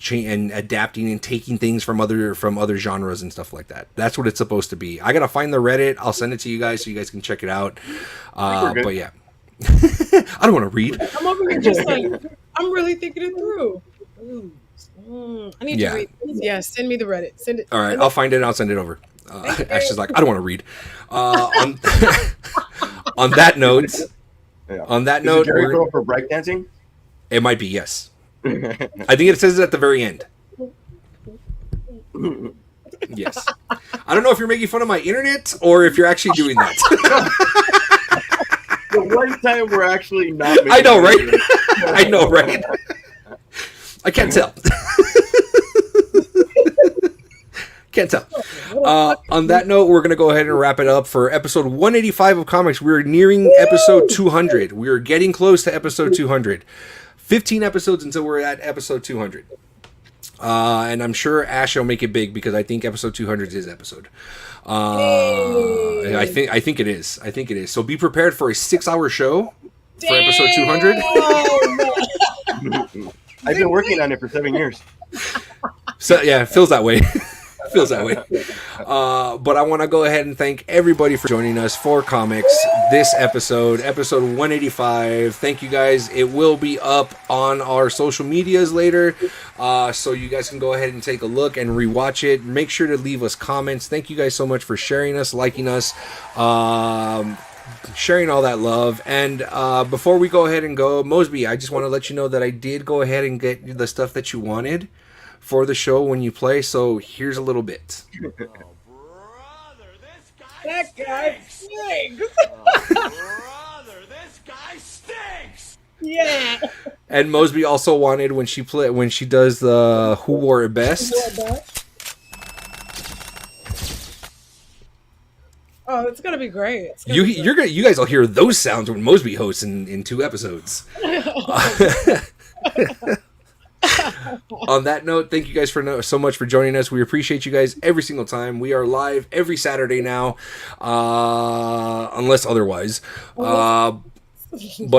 adapting and taking things from other genres and stuff like that. That's what it's supposed to be. I gotta find the Reddit. I'll send it to you guys so you guys can check it out. But yeah, I don't want to read. I'm over here just like I'm really thinking it through. I need to read. Yeah, send me the Reddit. Send it. All right, I'll find it and I'll send it over. Ashley's like, I don't want to read. On that note, Jerry Curl for breakdancing? It might be, yes. I think it says it at the very end. Yes. I don't know if you're making fun of my internet or if you're actually doing that. The one time we're actually not. I know, right? I know, right? I can't tell. Can't tell. On that note, we're going to go ahead and wrap it up for episode 185 of Comics. We're nearing episode 200. We're getting close to episode 200. 15 episodes until we're at episode 200. And I'm sure Ash will make it big because I think episode 200 is his episode. I think it is. I think it is. So be prepared for a 6-hour show for episode 200. I've been working on it for 7 years. So yeah, it feels that way. Feels that way. But I want to go ahead and thank everybody for joining us for Comics this episode 185. Thank you guys. It will be up on our social medias later, so you guys can go ahead and take a look and rewatch it. Make sure to leave us comments. Thank you guys so much for sharing us, liking us, sharing all that love. And before we go ahead and go, Mosby, I just want to let you know that I did go ahead and get the stuff that you wanted for the show when you play, so here's a little bit. Oh, brother, this That guy stinks. brother, this guy stinks. Yeah. And Mosby also wanted when she does the Who Wore It Best. Oh, it's gonna be great. You guys will hear those sounds when Mosby hosts in 2 episodes. On that note, thank you guys so much for joining us. We appreciate you guys every single time. We are live every Saturday now, unless otherwise. But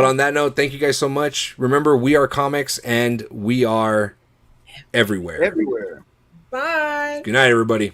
on that note, thank you guys so much. Remember, we are Comics and we are everywhere. Everywhere. Bye. Good night, everybody.